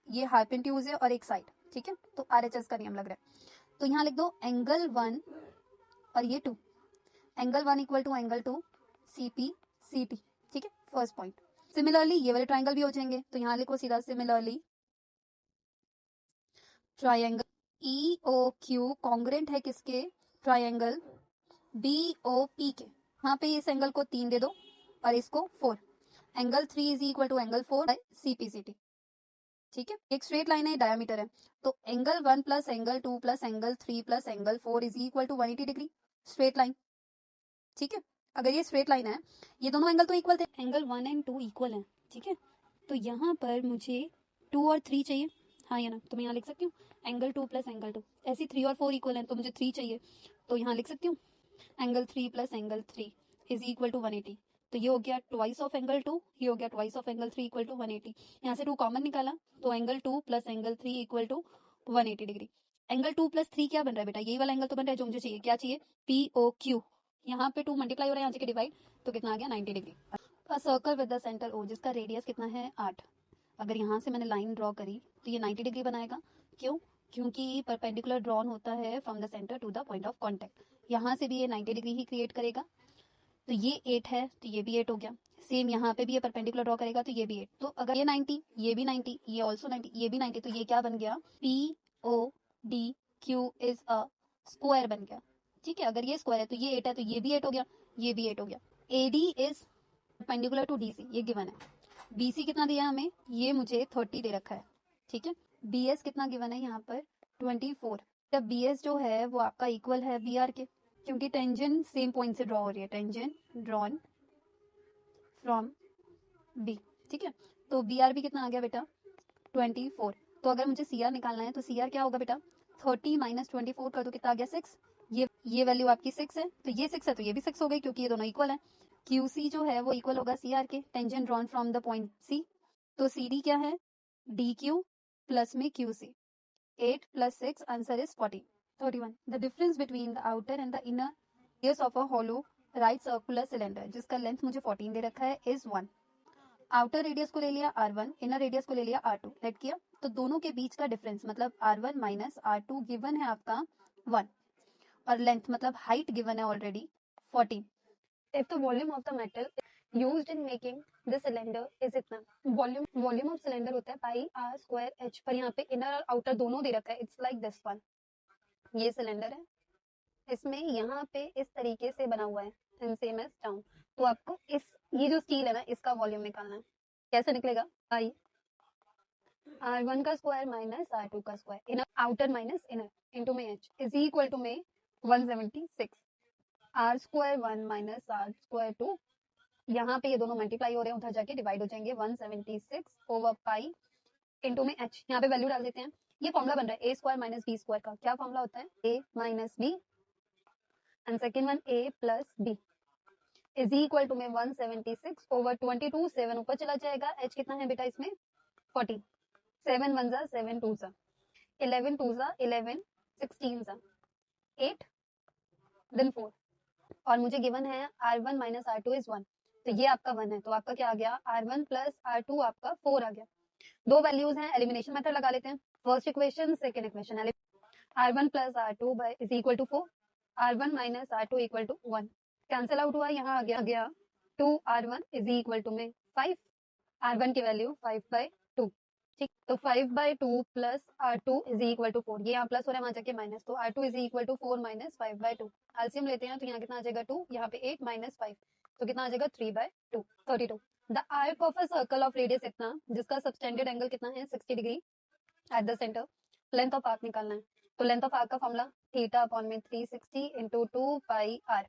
ये हाइपोटेन्यूज है और एक साइड, ठीक है, तो आर एच एस का नियम लग रहा है। तो यहाँ लिख दो एंगल 1 और ये 2, angle 1 equal to angle 2 C P C T, ठीक है, फर्स्ट पॉइंट। सिमिलरली ये वाले ट्राइंगल भी हो जाएंगे, तो यहाँ लिखो सीधा similarly triangle E O Q congruent है किसके, ट्राइंगल बी ओ पी के, यहाँ पे इस एंगल को 3 दे दो और इसको 4, angle 3 is equal to angle 4 by C P C T, ठीक है। एक स्ट्रेट लाइन है, डायमीटर है, तो angle 1 plus angle 2 plus angle 3 plus angle 4 is equal to 180 degree, straight line, ठीक है। अगर ये स्ट्रेट लाइन है, ये दोनों एंगल तो इक्वल थे, एंगल 1 एंड 2 इक्वल है, ठीक है, तो यहाँ पर मुझे 2 और 3 चाहिए, हाँ या ना, तो मैं यहाँ लिख सकती हूँ एंगल 2 प्लस एंगल 2, ऐसे 3 और 4 इक्वल है तो मुझे 3 चाहिए, तो यहाँ लिख सकती हूँ angle 3 plus angle 3 is equal to 180, तो ये हो गया ट्वाइस ऑफ एंगल 2, ये हो गया twice of angle 3 equal to 180, यहाँ से 2 कॉमन निकाला, तो angle 2 plus angle 3 equal to 180 degree. Angle 2 plus 3 क्या बन रहा है बेटा, यही वाला एंगल तो बन रहा है जो मुझे चाहिए, क्या चाहिए पी ओ क्यू, यहाँ पे 2 मल्टीप्लाई हो रहा है, यहाँ से डिवाइड, तो कितना आ गया 90 degree. A circle with the centre O, जिसका रेडियस कितना है 8, अगर यहाँ से मैंने लाइन ड्रॉ करी तो ये 90 डिग्री बनाएगा, क्यों, क्योंकि परपेंडिकुलर ड्रॉन होता है from the centre to the point of contact, यहाँ से भी ये 90 डिग्री ही क्रिएट करेगा, तो ये 8 है तो ये भी 8 हो गया, सेम यहाँ पे भी ये परपेंडिकुलर ड्रॉ करेगा तो ये भी 8, तो अगर ये 90, ये भी 90, ये ऑल्सो 90, ये भी 90, तो ये क्या बन गया P O D Q is a square बन गया, ठीक है। अगर ये स्क्वायर है तो ये 8 है तो ये भी 8 हो गया, ये भी 8 हो गया। A D is perpendicular to D C, ये गिवन है। बी सी कितना दिया हमें, ये मुझे 30 दे रखा है, ठीक है। बी एस कितना गिवन है यहाँ पर 24, जब बी एस जो है वो आपका इक्वल है बी आर के, क्योंकि टेंजेंट सेम पॉइंट से ड्रॉ हो रही है, टेंजेंट ड्रॉन फ्रॉम बी, ठीक है। तो बी आर भी कितना आ गया बेटा 24। तो अगर मुझे सी आर निकालना है तो सी आर क्या होगा बेटा, 30 माइनस 24 कर दो, कितना आ गया 6। ये वैल्यू आपकी 6 है, तो ये 6 है तो ये भी 6 हो गई क्योंकि ये दोनों इक्वल है। क्यू सी जो है वो इक्वल होगा सी आर के, tangent drawn from the point C. तो सी डी क्या है, डी क्यू प्लस में Q C. 8 plus 6, answer is 40. 31. The difference between the outer and the inner radius of a hollow right circular cylinder जिसका length मुझे 14 दे रखा है is 1. Outer radius को ले लिया R1, इनर रेडियस को ले लिया R2, लेट किया तो दोनों के बीच का डिफरेंस मतलब R1 माइनस R2 गिवन है आपका 1 और लेंथ मतलब हाइट गिवन है already 14. If the volume of the metal used in making the cylinder is इतना, वॉल्यूम ऑफ सिलेंडर होता है पाई आर स्क्वायर एच, पर यहाँ पे इनर और आउटर दोनों दे रखा है, इट्स लाइक दिस वन। ये सिलेंडर है, इसमें यहाँ पे इस तरीके से बना हुआ है एंड सेम एज डाउन। तो आपको इस ये जो स्टील है ना इसका वॉल्यूम निकालना है। कैसे निकलेगा, आई R1 का स्क्वायर माइनस R2 का square, inner outer minus inner into में एच इज इक्वल टू में 176 R square 1 minus R square 2, यहाँ पे ये दोनों मल्टीप्लाई हो रहे हैं, उधर जाके डिवाइड हो जाएंगे 176 ओवर पाई इनटू में एच, यहाँ पे वैल्यू डाल देते हैं। ये फॉर्मुला बन रहा है A square minus B square का, क्या फॉर्मुला होता है, A minus B and second one A plus B is equal to में 176 ओवर 22, 7 ऊपर चला जाएगा, एच कितना है बेटा इसमें 40, 7 1 जा 7 2 जा 11 2 जा 11 16 जा 8 देन 4 और मुझे गिवन है R1 माइनस R2 इज 1, तो ये आपका 1 है, तो आपका क्या आ गया R1 प्लस R2 आपका 4 आ गया। दो वैल्यूज हैं, एलिमिनेशन मेथड लगा लेते हैं। First equation second equation, R1 plus R2 is equal to 4, R1 minus R2 equal to 1, cancel out हुआ, यहाँ आ गया 2R1 इज इक्वल टू में 5, R1 की वैल्यू 5/2, ठीक, तो 5/2 plus R2 is equal to 4, ये यहाँ प्लस हो रहा है वहां जाके माइनस, तो R2 is equal to 4 minus 5/2, LCM लेते हैं तो यहाँ कितना आ जाएगा 2, यहाँ पे 8 माइनस 5, तो कितना आ जाएगा 3/2, 32। The arc of a circle of radius इतना, जिसका सबटेंडेड एंगल कितना है 60 degree at the centre, length of arc निकालना है, तो लेंथ ऑफ आर्क का फॉर्मूला थीटा अपॉन में 360 into 2 pi R,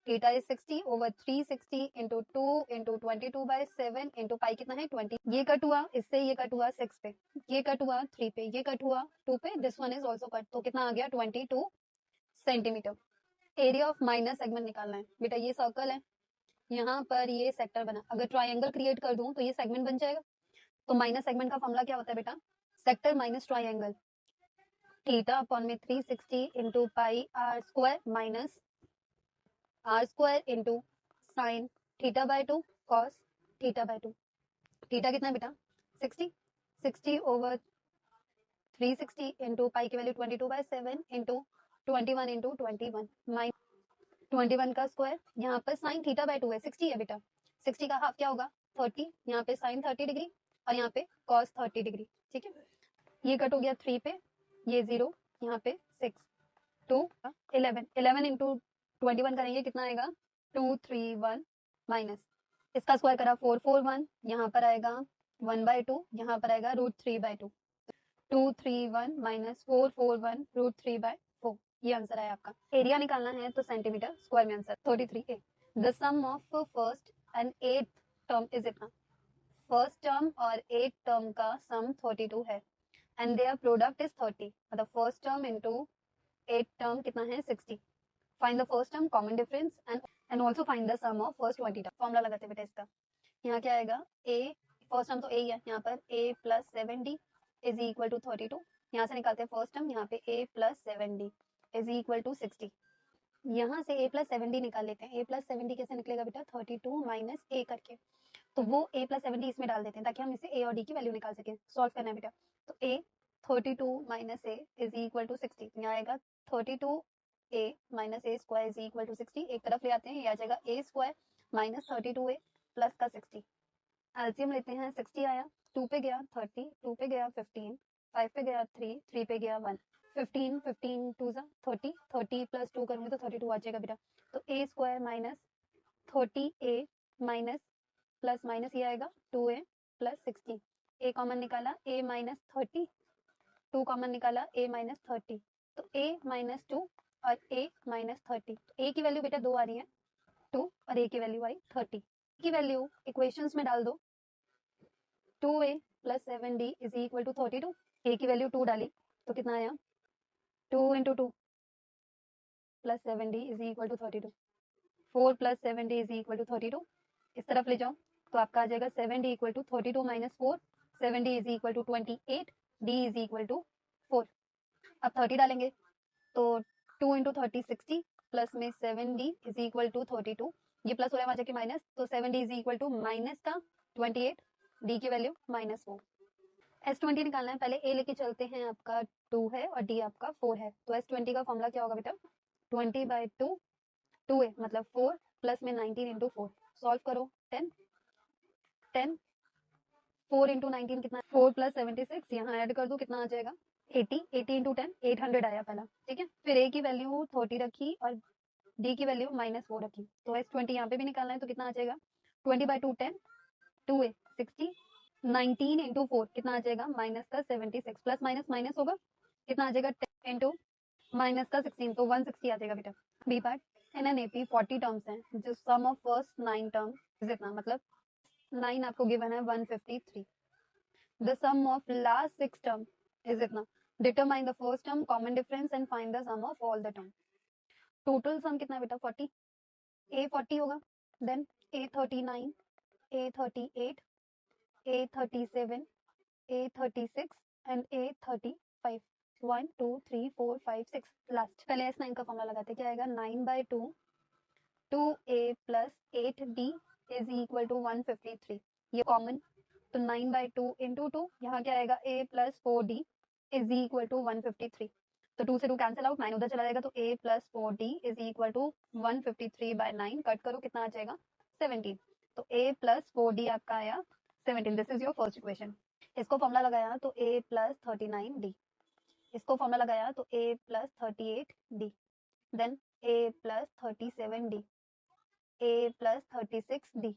theta is 60 over 360 into 2 into 22/7 into pi कितना है 20, ये कट हुआ इससे, ये कट हुआ 6 पे, ये कट हुआ 3 पे, ये कट हुआ 2 पे, this one is also cut, तो कितना आ गया 22 centimetre. Area of minor segment निकालना है बेटा, ये सर्कल है, यहाँ पर ये सेक्टर बना, अगर ट्राइंगल क्रिएट कर दूं तो ये सेगमेंट बन जाएगा, तो माइनस सेगमेंट का फॉर्मूला क्या होता है बेटा, sector minus triangle, theta upon में 360 into pi R square minus R square into sine theta by 2 cos theta by 2, theta कितना है बेटा 60, 60 ओवर 360 इंटू पाई की वैल्यू 22/7 इंटू 21 इंटू 21 माइन 21 का स्क्वायर, यहाँ पर साइन थीटा बाय 2 है, 60 है बेटा, 60 का हाफ क्या होगा 30, यहाँ पे साइन 30 डिग्री और यहाँ पे कॉस 30 डिग्री, ठीक है, ये कट हो गया 3 पे, ये 0, यहाँ पे 6, 2 11, 11 इंटू 21 करेंगे कितना आएगा 231 माइनस इसका स्क्वायर करा 441, यहाँ पर आएगा 1/2, यहाँ पर आएगा √3/2, 231 माइनस 441 √3/4, ये आंसर है आपका। एरिया निकालना है तो सेंटीमीटर स्क्वायर में answer 33A। The sum of first and eight term is इतना, फर्स्ट टर्म और एट टर्म का सम 32 है एंड देयर प्रोडक्ट इज 30, मतलब first term into eight term कितना है 60, find the first term common difference and also find the sum of first 20 term. Formula लगाते हैं बेटा इसका, यहाँ क्या आएगा a, फर्स्ट टर्म तो a ही है, यहाँ पर a plus 7d is equal to 32, यहाँ से निकालते हैं फर्स्ट टर्म, यहाँ पे a plus 7d is equal to 60, यहाँ से a प्लस 7d निकाल लेते हैं, a प्लस 7d कैसे निकलेगा बेटा 32 माइनस a करके, तो वो a प्लस 7d इसमें डाल देते हैं ताकि हम इसे a और d की वैल्यू निकाल सकें, सॉल्व करना है बेटा, तो a 32 minus a is equal to 60, यहाँ आएगा 32 a minus a square is equal to 60, एक तरफ ले आते हैं, ये आ जाएगा a square minus 32a plus का 60, एलसीएम लेते हैं, 60 आया, 2 पे गया 30, 2 पे गया 15, 5 पे गया 3, 3 पे गया 1, 15, 15 2 जा 30, 30 प्लस 2 करूंगे तो 32 आ जाएगा बेटा, तो a square minus 30a minus plus minus ये आएगा 2a प्लस 60, a कॉमन निकाला a माइनस 30, 2 कॉमन निकाला a माइनस 30, तो a माइनस 2 और a माइनस 30, तो a की वैल्यू बेटा 2 आ रही है 2 और a की वैल्यू आई 30, की वैल्यू इक्वेशंस में डाल दो, 2a plus 7d is equal to 32। a की वैल्यू 2 डाली तो कितना आया 2 into 2 plus 7d is equal to 32। 4 plus 7d is equal to 32। इस तरफ ले जाओ तो आपका आ जाएगा 7d equal to 32 minus 4। 7d is equal to 28। d is equal to 4। अब 30 डालेंगे तो 2 इंटू 30 60 प्लस में 7d इज इक्वल टू 32। ये प्लस हो रहा है वहां जाके माइनस, तो 7d is equal to minus का 28, d की वैल्यू -4। S20 निकालना है, पहले a लेके चलते हैं, आपका 2 है और d आपका 4 है। तो S20 का फॉर्मूला क्या होगा बेटा 20/2 2a मतलब 4 प्लस में 19 इंटू 4। सॉल्व करो 10 10 4 इंटू 19 कितना 4 प्लस 76 यहाँ ऐड कर दो कितना आ जाएगा 80 80 इंटू 10 800 आया पहला, ठीक है। फिर a की वैल्यू 30 रखी और d की वैल्यू -4 रखी, तो S20 यहाँ पे भी निकालना है तो कितना आ जाएगा 20/2 10 2a 60 19 इंटू 4 कितना आ जाएगा माइनस का 76 प्लस माइनस माइनस होगा कितना आ जाएगा 10 इंटू माइनस का 16 तो 160 आ जाएगा बेटा। B part in an AP 40 terms हैं जो सम ऑफ फर्स्ट 9 टर्म इतना मतलब 9 आपको गिवन है 153। The sum of last 6 term is इतना, determine the first term common difference and find the sum of all the term. Total sum कितना है बेटा 40, a 40 होगा, then a 39 a 38 a 37 a 36 and a 35 1 2 3 4 5 6 last. पहले S9 का formula लगाते क्या आएगा 9/2 2a plus 8d is equal to 153। ये कॉमन तो 9/2 इंटू 2 यहाँ क्या आएगा a plus 4d is equal to 153। तो 2 से 2 कैंसिल आउट 9 उधर चला जाएगा तो a plus 4d is equal to 153/9 cut करो कितना आ जाएगा 17। तो a प्लस 4d आपका आया 17। This is your first equation. इसको फॉर्मूला लगाया तो a प्लस 39d, इसको फॉर्मूला लगाया तो a plus 38d, then a plus 37d, a plus 36d,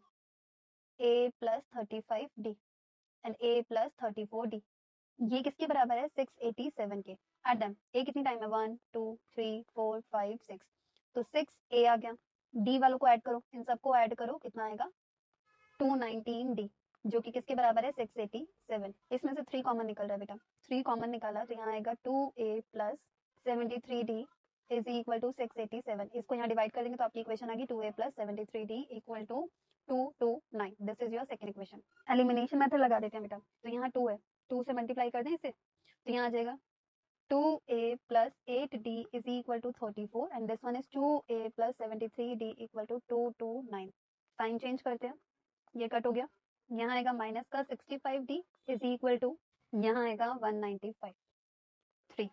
a plus 35d and a plus 34d। ये किसके बराबर है 687 के। एट देम a कितनी टाइम है 1 2 3 4 5 6, तो 6a आ गया। d वालों को ऐड करो, इन सबको ऐड करो कितना आएगा 219d जो कि किसके बराबर है 687। इसमें से 3 कॉमन निकल रहा है बेटा, 3 कॉमन निकाला तो यहाँ आएगा 2a plus 73d is equal to 687। इसको यहाँ डिवाइड कर देंगे तो आपकी इक्वेशन आ गई 2a plus 73d equal to 229। This is your second equation. Elimination method लगा देते हैं बेटा, तो यहाँ 2 है 2 से मल्टीप्लाई कर दें इसे तो यहाँ आ जाएगा 2a plus 8d is equal to 34 and this one is 2a plus 73d equal to 229। Sign change करते हैं, ये कट हो गया, यहाँ आएगा माइनस का 65d इज इक्वल टू यहाँ आएगा 195 3।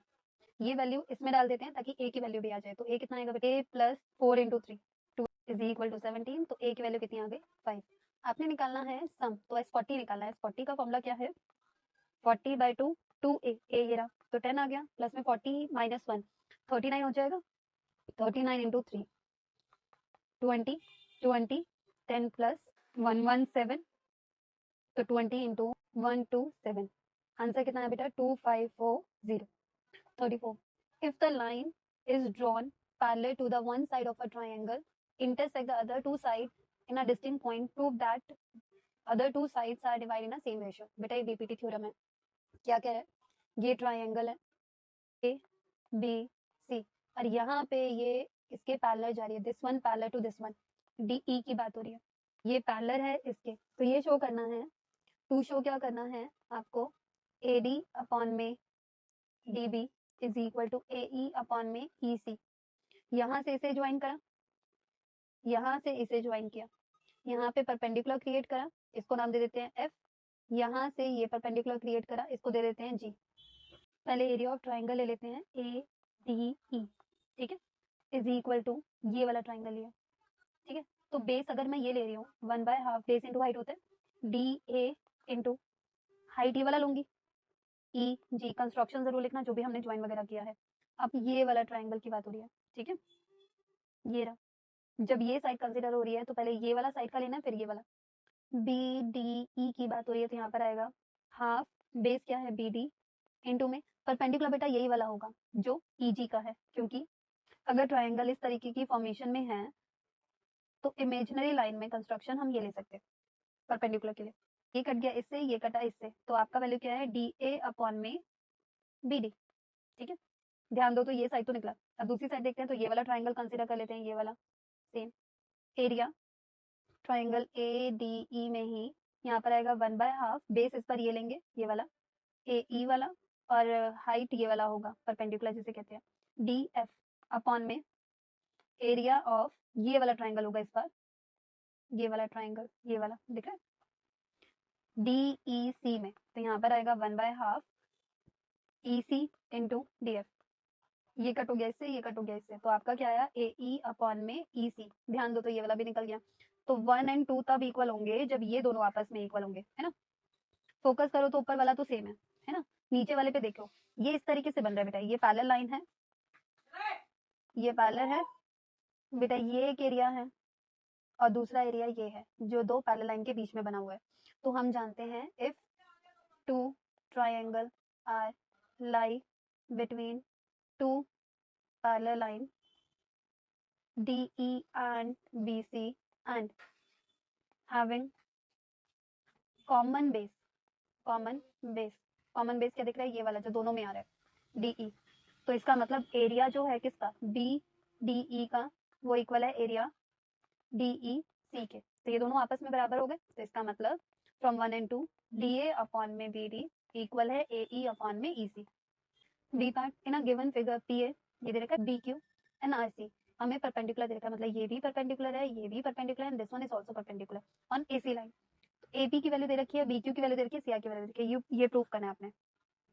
ये वैल्यू इसमें डाल देते हैं ताकि a की वैल्यू भी आ जाए, तो a कितना आएगा बेटा a plus 4 into 3 2 is equal to 17, तो a की वैल्यू कितनी आ गई 5। आपने निकालना है सम, तो S40 निकालना है। S40 का फॉर्मूला क्या है 40/2 2a a ये रहा तो 10 आ गया, प्लस में 40 माइनस 1 39 हो जाएगा, 39 इंटू 3 20 20 10 प्लस 117 तो 20 इंटू 127। आंसर कितना है बेटा 2540 34। If the line is drawn parallel to the one side of a triangle intersect the other two sides in a distinct point, prove that other two sides are divided in a same ratio। बेटा ये BPT theorem है, क्या कह रहा है ये triangle है A B C और यहाँ पे ये इसके पैरेलल जा रही है, this one parallel to this one, D E की बात हो रही है, ये पैरेलल है इसके, तो ये शो करना है, टू शो क्या करना है आपको ए डी अपॉन में D B is equal to A E upon में ई सी। यहाँ से इसे ज्वाइन करा, यहाँ से इसे ज्वाइन किया, यहाँ पे परपेंडिकुलर क्रिएट करा, इसको नाम दे देते हैं एफ, यहाँ से ये परपेंडिकुलर क्रिएट करा, इसको दे देते हैं जी। पहले एरिया ऑफ ट्राइंगल ले लेते हैं ए डी ई, ठीक है, इज इक्वल टू ये वाला ट्राइंगल लिया, ठीक है। तो बेस अगर मैं ये ले रही हूँ 1/2 बेस इंटू हाइट होता है डी ए इंटू हाइट ये वाला लूंगी ई जी। कंस्ट्रक्शन जरूर लिखना जो भी हमने ज्वाइन वगैरह किया है। अब ये वाला ट्राइंगल की बात हो रही है, ठीक है, ये रहा। जब ये साइड कंसिडर हो रही है तो पहले ये वाला साइड का लेना है फिर ये वाला। बी डी ई की बात हो रही है तो यहाँ पर आएगा हाफ बेस क्या है बी डी इंटू में परपेंडिकुलर बेटा यही वाला होगा जो ई जी का है, क्योंकि अगर ट्राइंगल इस तरीके की फॉर्मेशन में है तो इमेजिनरी लाइन में कंस्ट्रक्शन हम ये ले सकते हैं परपेंडिकुलर के लिए। ये कट गया इससे, ये कटा इससे, तो आपका वैल्यू क्या है DA अपॉन में BD। ठीक है, ध्यान दो तो ये साइड तो निकला। अब दूसरी साइड देखते हैं, तो ये वाला ट्राइंगल कंसीडर कर लेते हैं, ये वाला सेम एरिया ट्राइंगल ADE में ही यहाँ पर आएगा 1/2, बेस इस पर ये लेंगे, ये वाला AE वाला, और हाइट ये वाला होगा परपेंडिकुलर जिसे कहते हैं DF अपॉन में एरिया ऑफ ये वाला ट्राइंगल होगा इस पर, ये वाला ट्राइंगल, ये वाला दिख रहा है DEC में, तो यहाँ पर आएगा 1/2 EC इंटू DF। ये कट हो गया इससे, ये कट हो गया इससे, तो आपका क्या आया AE अपॉन में EC। ध्यान दो तो ये वाला भी निकल गया। तो 1 और 2 तब इक्वल होंगे जब ये दोनों आपस में इक्वल होंगे, है ना। फोकस करो तो ऊपर वाला तो सेम है ना। नीचे वाले पे देखो, ये इस तरीके से बन रहा है बेटा, ये पैरेलल लाइन है, ये पैरेलल है बेटा, ये एक एरिया है और दूसरा एरिया ये है, जो दो पैरेलल लाइन के बीच में बना हुआ है। तो हम जानते हैं if two triangle are lie between two parallel line DE and BC and having common base, common base, common base क्या दिख रहा है, ये वाला जो दोनों में आ रहा है DE। तो इसका मतलब एरिया जो है किसका BDE का, वो इक्वल है एरिया DEC के। तो ये दोनों आपस में बराबर हो गए, तो इसका मतलब फ्रॉम 1 and 2 DA अपॉन में BD इक्वल है AE अपॉन में EC। B part in a given figure PA, ये दे रखा है BQ एंड RC, हमें परपेंडिकुलर दे रखा है, मतलब ये भी परपेंडिकुलर है, ये भी perpendicular and this one is also perpendicular on AC line. AP की वैल्यू दे रखी है, BQ की वैल्यू दे रखी है, CR की वैल्यू दे रखी है, ये प्रूव करना है आपने।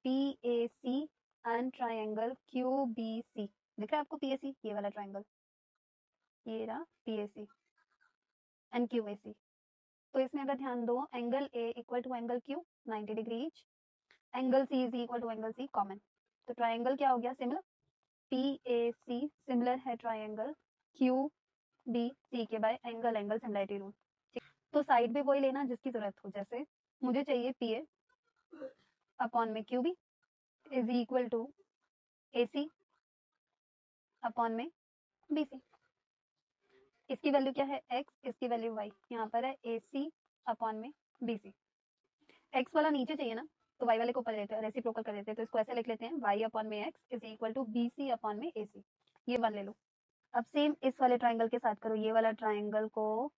PAC एंड ट्राइंगल QBC, दिख रहा है आपको PAC, ये वाला ट्राइंगल, ये रहा PAC एंड QAC। तो इसमें अगर ध्यान दो, angle A equal to angle Q 90 degree each, angle C is equal to angle C common, तो ट्राइंगल क्या हो गया सिमिलर, PAC सिमिलर है ट्राइंगल QBC के बाय एंगल सिमिलरिटी रूल। तो साइड भी वही लेना जिसकी जरूरत हो, जैसे मुझे चाहिए PA अपॉन में QB is equal to AC upon में BC। इसकी वैल्यू क्या है X, इसकी वैल्यू Y, यहाँ पर है AC अपॉन में BC। X वाला नीचे चाहिए ना, तो Y वाले को ऊपर लेते हैं, रेसिप्रोकल कर देते हैं, तो इसको ऐसे लिख लेते हैं Y अपॉन में X is equal to BC upon में AC। ये वन ले लो। अब सेम इस वाले ट्राइंगल के साथ करो, ये वाला ट्राइंगल को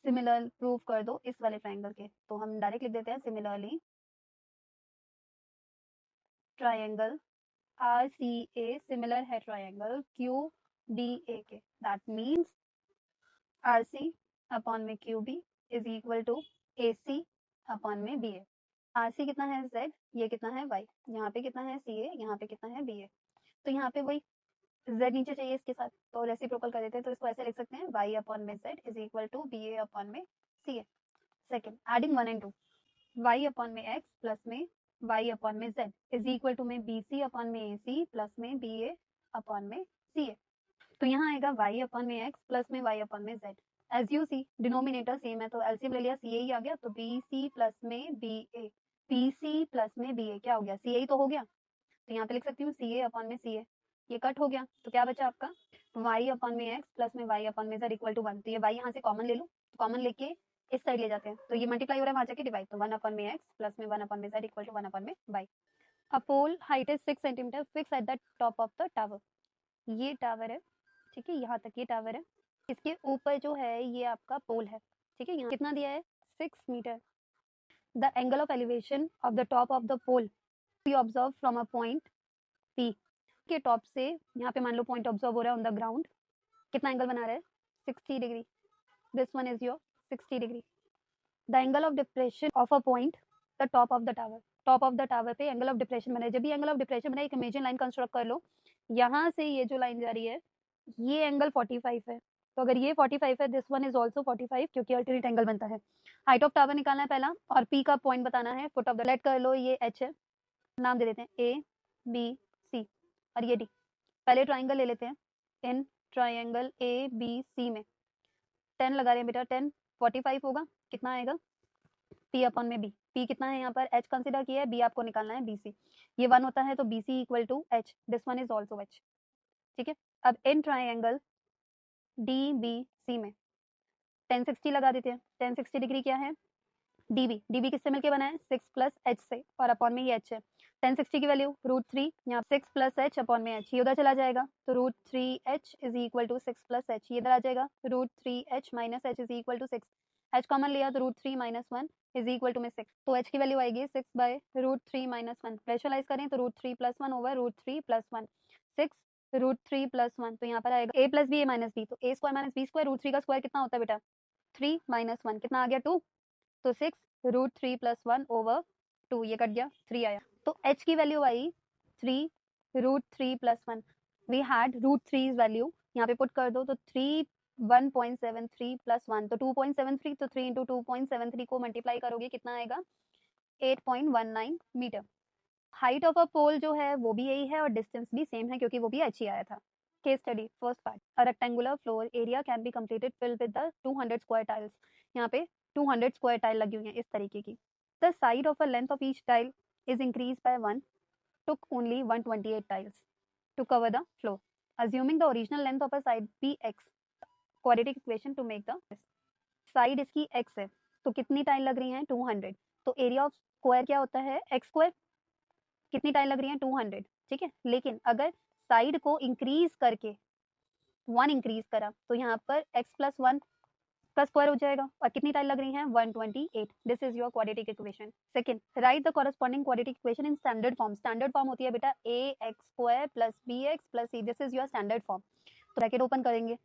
सिमिलर प्रूव कर दो इस वाले ट्राइंगल के, तो हम डायरेक्ट लिख देते हैं सिमिलरली ट्राइंगल RCA सिमिलर है ट्राइंगल QDA के, दैट मीन्स RC अपॉन में QB is equal to AC upon में BA। RC कितना है Z, ये कितना है Y, यहाँ पे कितना है CA, यहाँ पे कितना है BA, तो यहाँ पे वही Z नीचे चाहिए इसके साथ, तो रेसिप्रोकल कर देते हैं, तो इसको ऐसे लिख सकते हैं Y अपॉन में Z is equal to BA upon में CA। Second adding 1 and 2, Y upon में X प्लस में Y अपॉन में Z इज इक्वल टू में BC अपॉन में AC प्लस में BA अपॉन में CA। तो यहाँ आएगा Y अपॉन में X प्लस में Y अपॉन में Z, as you see denominator same है, तो एलसीएम ले लिया, CA ही आ गया, तो BC प्लस में BA, BC प्लस में BA क्या हो गया, CA ही तो हो गया, तो यहाँ पे लिख सकती हूँ CA अपॉन में CA। ये कट हो गया, तो क्या बचा आपका Y अपॉन में X प्लस में Y अपॉन में Z इक्वल टू 1, तो ये Y यहाँ से कॉमन ले लो, कॉमन लेके इस साइड ले जाते हैं, तो ये मल्टीप्लाई हो रहा है, वहां जाके डिवाइड, तो 1 अपॉन में X प्लस में 1 अपॉन में Z इक्वल टू 1 अपॉन में Y। A pole height is 6 centimetre fix at the top of the tower, ये टावर है, ठीक है, यहाँ तक ये टावर है, इसके ऊपर जो है ये आपका पोल है, ठीक है, यहाँ कितना दिया है 6 metre. The angle of elevation of the top of the pole be observe from a point P के टॉप से, यहाँ पे मान लो पॉइंट ऑब्जर्व हो रहा है ऑन द ग्राउंड, कितना एंगल बना रहा है 60 degree, this one is your 60 degree. The angle of depression of a point the top of the tower, top of the tower पे एंगल ऑफ डिप्रेशन बना है, जब भी एंगल ऑफ डिप्रेशन बना एक इमेजिन लाइन कंस्ट्रक्ट कर लो, यहाँ से ये जो लाइन जा रही है ये एंगल 45 है, तो अगर ये 45 है दिस वन इज ऑल्सो 45 क्योंकि अल्टरनेट एंगल बनता है। हाइट ऑफ टावर निकालना है पहला, और P का पॉइंट बताना है, फुट ऑफ द लेट कर लो, ये H है, नाम दे देते हैं ABC, और ये D। पहले ट्राइंगल ले लेते हैं, इन ट्राइंगल ABC में 10 लगा रहे हैं बेटा, 10 45 होगा, कितना आएगा P अपॉन में B, P कितना है यहाँ पर H कंसिडर किया है, B आपको निकालना है BC, ये 1 होता है तो BC equal to H, this one is also H, ठीक है। अब इन ट्राइंगल DBC में 1060 लगा देते हैं, 1060 डिग्री क्या है डीबी किससे मिलके बना है 6 प्लस एच से और अपॉन में ये एच है 1060 की वैल्यू √3 यहाँ 6 प्लस एच अपॉन में एच ये उधर चला जाएगा तो √3h is equal to 6 plus H ये इधर आ जाएगा √3h minus H is equal to 6 H common लिया तो √3 माइनस 1 इज इक्वल टू में 6 तो एच की वैल्यू आएगी 6 बाय √3 माइनस 1 रेशनलाइज करें तो √3 प्लस 1 ओवर √3 प्लस 1 6 √3 प्लस 1 तो यहाँ पर आएगा a plus B A minus B तो a square minus B square √3 का स्क्वायर कितना होता है बेटा 3 माइनस 1 कितना आ गया 2 तो 6 √3 प्लस 1 ओवर 2 ये कट गया 3 आया तो h की वैल्यू आई 3 √3 प्लस 1 वी हैड √3 वैल्यू यहाँ पे पुट कर दो तो 3 1.73 प्लस 1 तो 2.73 तो 3 इंटू 2.73 को मल्टीप्लाई करोगे कितना आएगा 8.19 मीटर हाइट ऑफ अ पोल जो है वो भी यही है और डिस्टेंस भी सेम है क्योंकि वो भी h ही आया था case study first part a rectangular floor area can be completed filled with the 200 square tiles यहाँ पे 200 स्क्वायर टाइल लगी हुई है इस तरीके की the side of a length of each tile is increase by 1 took only 128 tiles to cover the floor assuming the original length of a side be x quadratic equation to make the side इसकी x है तो कितनी tile लग रही हैं 200 तो area of square क्या होता है x स्क्वायर कितनी टाइल लग रही है 200 ठीक है लेकिन अगर साइड को इंक्रीज करके 1 इंक्रीज करा तो यहाँ पर x प्लस 1 का स्क्वायर हो जाएगा और कितनी टाइल लग रही हैं 128 this is your quadratic equation second right the corresponding quadratic equation in standard form होती है बेटा ax² plus bx plus c this is your standard form तो ब्रैकेट ओपन करेंगे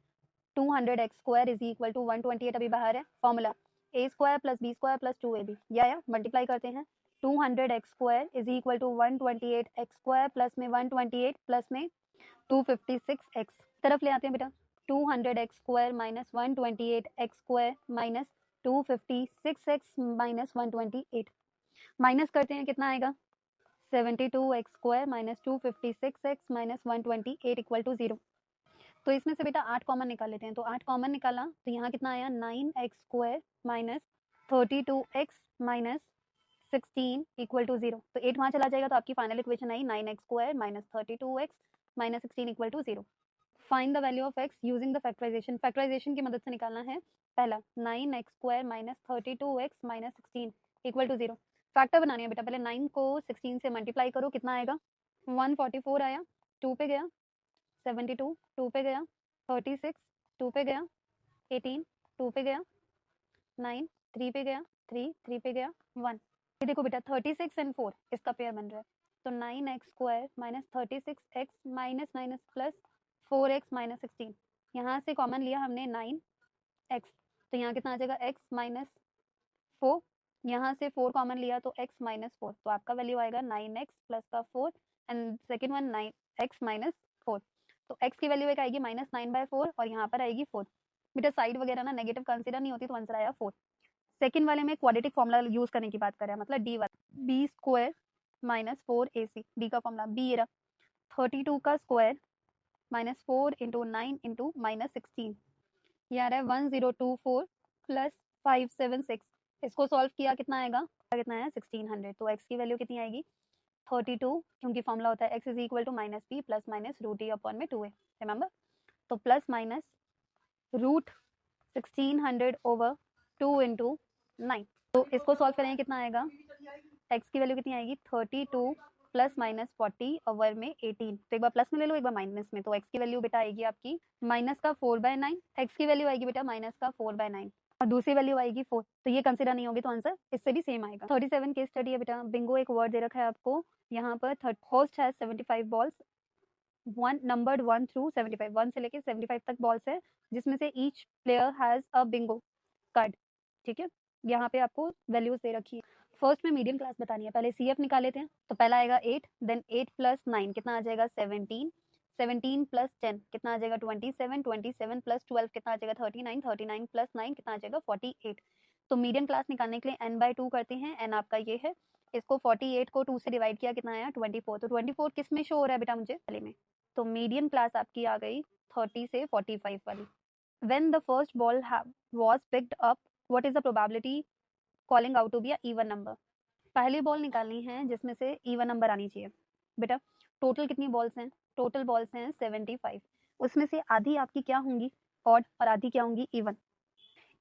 200x² इज इक्वल टू 128 अभी बाहर है formula a² plus b² plus 2ab या multiply करते हैं 200x² is equal to 128x² plus में 128 प्लस में 256x तरफ ले आते हैं बेटा 200x² minus 128x² minus 256x minus 128 minus करते हैं कितना आएगा 72x² minus 256x minus 128 equal to 0 तो इसमें से बेटा 8 कॉमन निकाल लेते हैं तो 8 कॉमन निकाला तो यहाँ कितना आया 9x² minus 32x minus 16 equal to 0 तो 8 वहाँ चला जाएगा तो आपकी फाइनल इक्वेशन आई 9x² minus 32x minus 16 equal to 0 find the value of x using the factorisation की मदद से निकालना है पहला 9x² minus 32x minus 16 equal to 0 factor बनानी है बेटा पहले 9 को 16 से मल्टीप्लाई करो कितना आएगा 144 आया 2 पे गया 72 2 पे गया 36 2 पे गया 18 2 पे गया 9 3 पे गया 3 3 पे गया 1 ये देखो बेटा 36 एंड 4 इसका पेयर बन रहा है तो 9x² minus 36x minus minus plus 4x minus 16 यहाँ से कॉमन लिया हमने 9x तो यहाँ कितना आ जाएगा x माइनस 4 यहाँ से 4 कॉमन लिया तो x माइनस 4 तो आपका वैल्यू आएगा 9x प्लस का 4 and second one 9x minus 4 तो x की वैल्यू एक आएगी -9/4 और यहाँ पर आएगी 4 बेटा साइड वगैरह ना नेगेटिव कंसीडर नहीं होती तो आंसर आया 4 सेकंड वाले में क्वाड्रेटिक फॉर्मूला यूज करने की बात कर रहे हैं मतलब डी वाला b² माइनस 4ac डी का फॉर्मूला b ये रहा 32 का square minus 4 into 9 into minus 16 ये आ रहा है 1024 प्लस 576 इसको सॉल्व किया कितना आएगा कितना है 1600 तो x की वैल्यू कितनी आएगी 32 क्योंकि फॉर्मूला होता है x is equal to minus p plus minus √t upon में 2a रिमेंबर तो plus minus root 1600 over 2 into 9 तो इसको सॉल्व करेंगे कितना आएगा x की वैल्यू कितनी आएगी 32 प्लस माइनस 40 ओवर में 18 तो एक बार प्लस में ले लो एक बार माइनस में तो x की वैल्यू बेटा आएगी आपकी माइनस का 4/9 x की वैल्यू आएगी बेटा माइनस का 4/9 और दूसरी वैल्यू आएगी 4 तो ये कंसीडर नहीं होगी तो आंसर इससे भी सेम आएगा 37 केस स्टडी है बेटा बिंगो एक वर्ड दे रखा है आपको यहाँ पर होस्ट है 75 बॉल्स वन नंबर्ड 1 थ्रू 75 1 से लेके 75 तक बॉल्स है जिसमें से each player has a Bingo card ठीक है यहाँ पे आपको वैल्यूज दे रखी है फर्स्ट में मीडियम क्लास बतानी है पहले CF निकाले थे तो पहला आएगा 8 देन 8 प्लस 9 कितना आ जाएगा 17 17 प्लस 10 कितना आ जाएगा 27 27 प्लस 12 कितना आ जाएगा 39 39 प्लस 9 कितना आ जाएगा 48 तो मीडियम क्लास निकालने के लिए n/2 करते हैं n आपका ये है इसको 48 को 2 से डिवाइड किया कितना आया 24 तो 24 किस में शो हो रहा है बेटा मुझे पहले में तो मीडियम क्लास आपकी आ गई 30 से 45 वाली when the first ball was picked up what is the probability calling out to be a even number पहली बॉल निकालनी है जिसमें से even नंबर आनी चाहिए बेटा टोटल कितनी बॉल्स हैं टोटल बॉल्स हैं 75 उसमें से आधी आपकी क्या होंगी ऑड और आधी क्या होंगी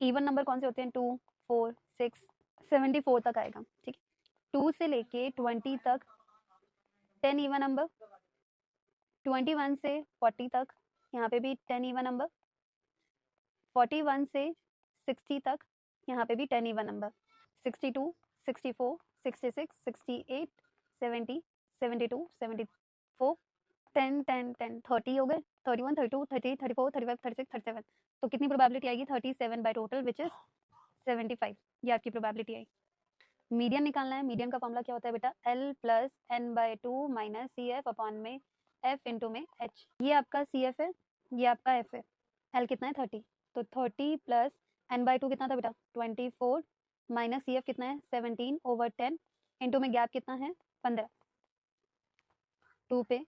इवन नंबर कौन से होते हैं 2 4 6 74 तक आएगा, ठीक है। 2 से लेके 20 तक 10 इवन नंबर, 21 से 40 तक यहाँ पे भी 10 इवन नंबर, 41 से 60 तक यहाँ पे भी 10 इवन नंबर, 62, 64, 66, 68, 70, 72, 74, 10, 10, 10, 30 हो गए, 31, 32, 33, 34, 35, 36, 37। तो कितनी प्रोबेबिलिटी आएगी? 37 बाय टोटल विच इज 75। ये आपकी प्रोबेबिलिटी आई। मीडियन निकालना है। मीडियन का फॉर्मूला क्या होता है बेटा? L plus n by 2 minus C F upon में f इंटू में h। ये आपका सी एफ है, ये आपका f है। L कितना है? 30। तो 30 प्लस n बाय 2 कितना था बेटा? 24 माइनस सी एफ कितना है? 17 ओवर 10 इंटू में गैप कितना है? 15। 2 पे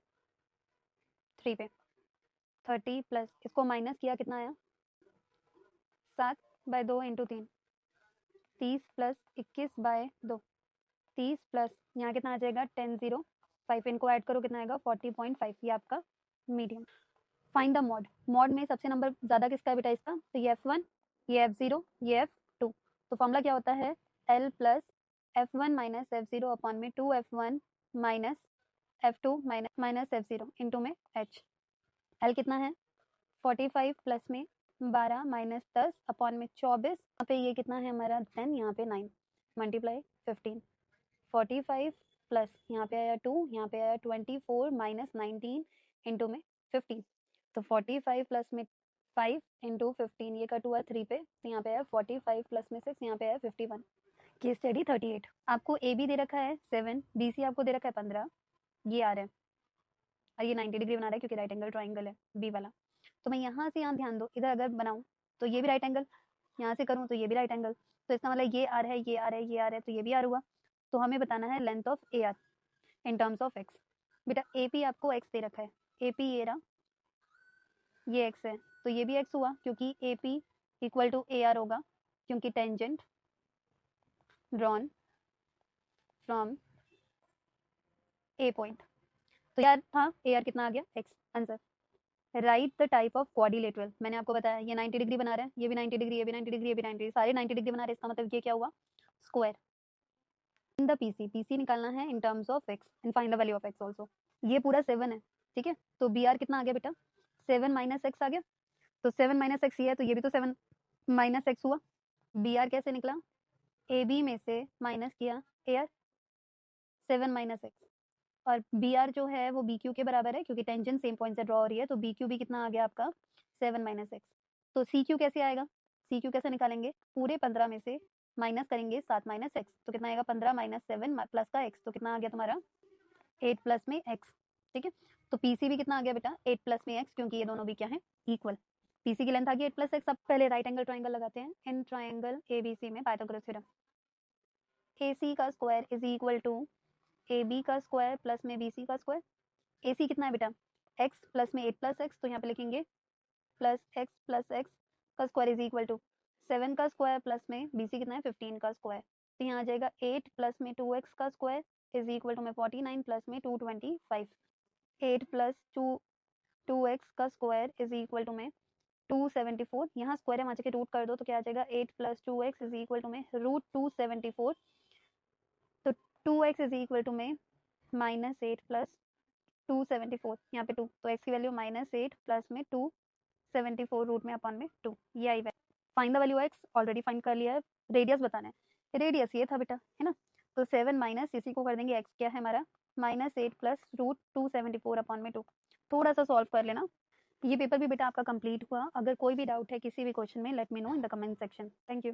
3 पे 30 प्लस इसको माइनस किया, कितना आया? 7 by 2 into 3, 30 plus 21 by 2, 30 plus यहाँ कितना आ जाएगा? 10, 0, 5। इनको ऐड करो, कितना आएगा? 40.5। ये आपका medium. Find the mod. Mod में सबसे नंबर ज़्यादा किसका है बेटा? इसका। तो ये F1, ये F0, ये F2। तो फॉर्मूला क्या होता है? L plus F1 minus F0 upon में 2F1 minus F2 minus F0 into में H। L कितना है? 45 प्लस में 12 माइनस 10 अपॉन में 24। यहाँ पे ये कितना है हमारा? 10, यहाँ पे 9 मल्टीप्लाई 15। 45 प्लस यहाँ पे आया 2, यहाँ पे आया 24 माइनस 19 इंटू में 15। तो 45 प्लस में 5 इंटू 15, ये कट हुआ 3 पे, तो यहाँ पे आया 45 प्लस में 6, यहाँ पे आया 51। Case study 38। आपको ए बी दे रखा है 7, बी सी आपको दे रखा है 15, ये आ रहा है और ये 90 डिग्री बना रहा है क्योंकि राइट एंगल ट्राइंगल है बी वाला। तो मैं यहाँ से यहाँ ध्यान दो, इधर अगर बनाऊँ तो ये भी राइट एंगल, यहाँ से करूँ तो ये भी राइट एंगल, तो इसका मतलब ये आ रहा है, ये आ रहा है, ये आ रहा है, तो ये भी आर हुआ। तो हमें बताना है length of A R in terms of X. बेटा ए पी आपको एक्स दे रखा है, ए पी ये रहा, ये एक्स है, तो ये भी एक्स हुआ क्योंकि A P equal to A R होगा, क्योंकि tangent drawn from a point. तो यार था ए आर कितना आ गया? X. Answer. Write the type of quadrilateral. मैंने आपको बताया ये 90 डिग्री बना रहा है, ये भी 90 डिग्री, ये भी 90 डिग्री, ये भी 90 डिग्री, सारे 90 डिग्री बना रहे हैं। इसका मतलब ये क्या हुआ? Square. In the PC, PC निकालना है इन terms of x and find the value of x also. ये पूरा 7 है, ठीक है। तो बी आर कितना आ गया बेटा? 7 माइनस एक्स आ गया। तो 7 माइनस एक्स ये है, तो ये भी तो 7 माइनस एक्स हुआ। बी आर कैसे निकला? ए बी में से माइनस किया ए आर, 7 माइनस एक्स, और बी आर जो है वो बी क्यू के बराबर है क्योंकि टेंजेंट सेम पॉइंट से ड्रॉ हो रही है। तो बी क्यू भी कितना आ गया आपका? 7 माइनस एक्स। तो सी क्यू कैसे आएगा? सी क्यू कैसे निकालेंगे? पूरे 15 में से माइनस करेंगे 7 माइनस एक्स, तो कितना आएगा? 15 माइनस 7 प्लस का एक्स, तो कितना आ गया तुम्हारा? 8 प्लस में एक्स, ठीक है। तो पीसी भी कितना आ गया बेटा? 8 प्लस में एक्स, क्योंकि ये दोनों भी क्या है? इक्वल। पीसी की लेंथ आ गई 8 प्लस एक्स। अब पहले राइट एंगल ट्राइंगल लगाते हैं। इन ट्राइंगल एबीसी में पाइथागोरस थ्योरम, AC का square is equal to AB का स्क्वायर प्लस में BC का स्क्वायर। AC कितना है बेटा? x प्लस में 8 प्लस एक्स, तो यहाँ पे लिखेंगे प्लस एक्स का स्क्वायर इज इक्वल टू 7 का स्क्वायर प्लस में BC कितना है? 15 का स्क्वायर। तो यहाँ आ जाएगा 8 प्लस में 2x का स्क्वायर इज इक्वल टू में 49 प्लस में 225। 8 प्लस 2x का स्क्वायर इज इक्वल टू में 274। यहाँ स्क्वायर है, वहाँ जाके रूट कर दो, तो क्या आ जाएगा? 8 plus 2x is equal to में रूट 274। तो 2x इज इक्वल टू में माइनस 8 प्लस 274, यहाँ पे 2, तो x की वैल्यू -8 प्लस में 274 रूट में अपॉन में 2, ये आई value. Find the value x already फाइंड कर लिया है। रेडियस बताना है, रेडियस ये था बेटा, है ना। तो 7 माइनस इसी को कर देंगे, x क्या है हमारा? -8 प्लस रूट 274 अपॉन में 2। थोड़ा सा सॉल्व कर लेना। ये पेपर भी बेटा आपका कंप्लीट हुआ। अगर कोई भी डाउट है किसी भी क्वेश्चन में, let me know in the comment section. Thank you.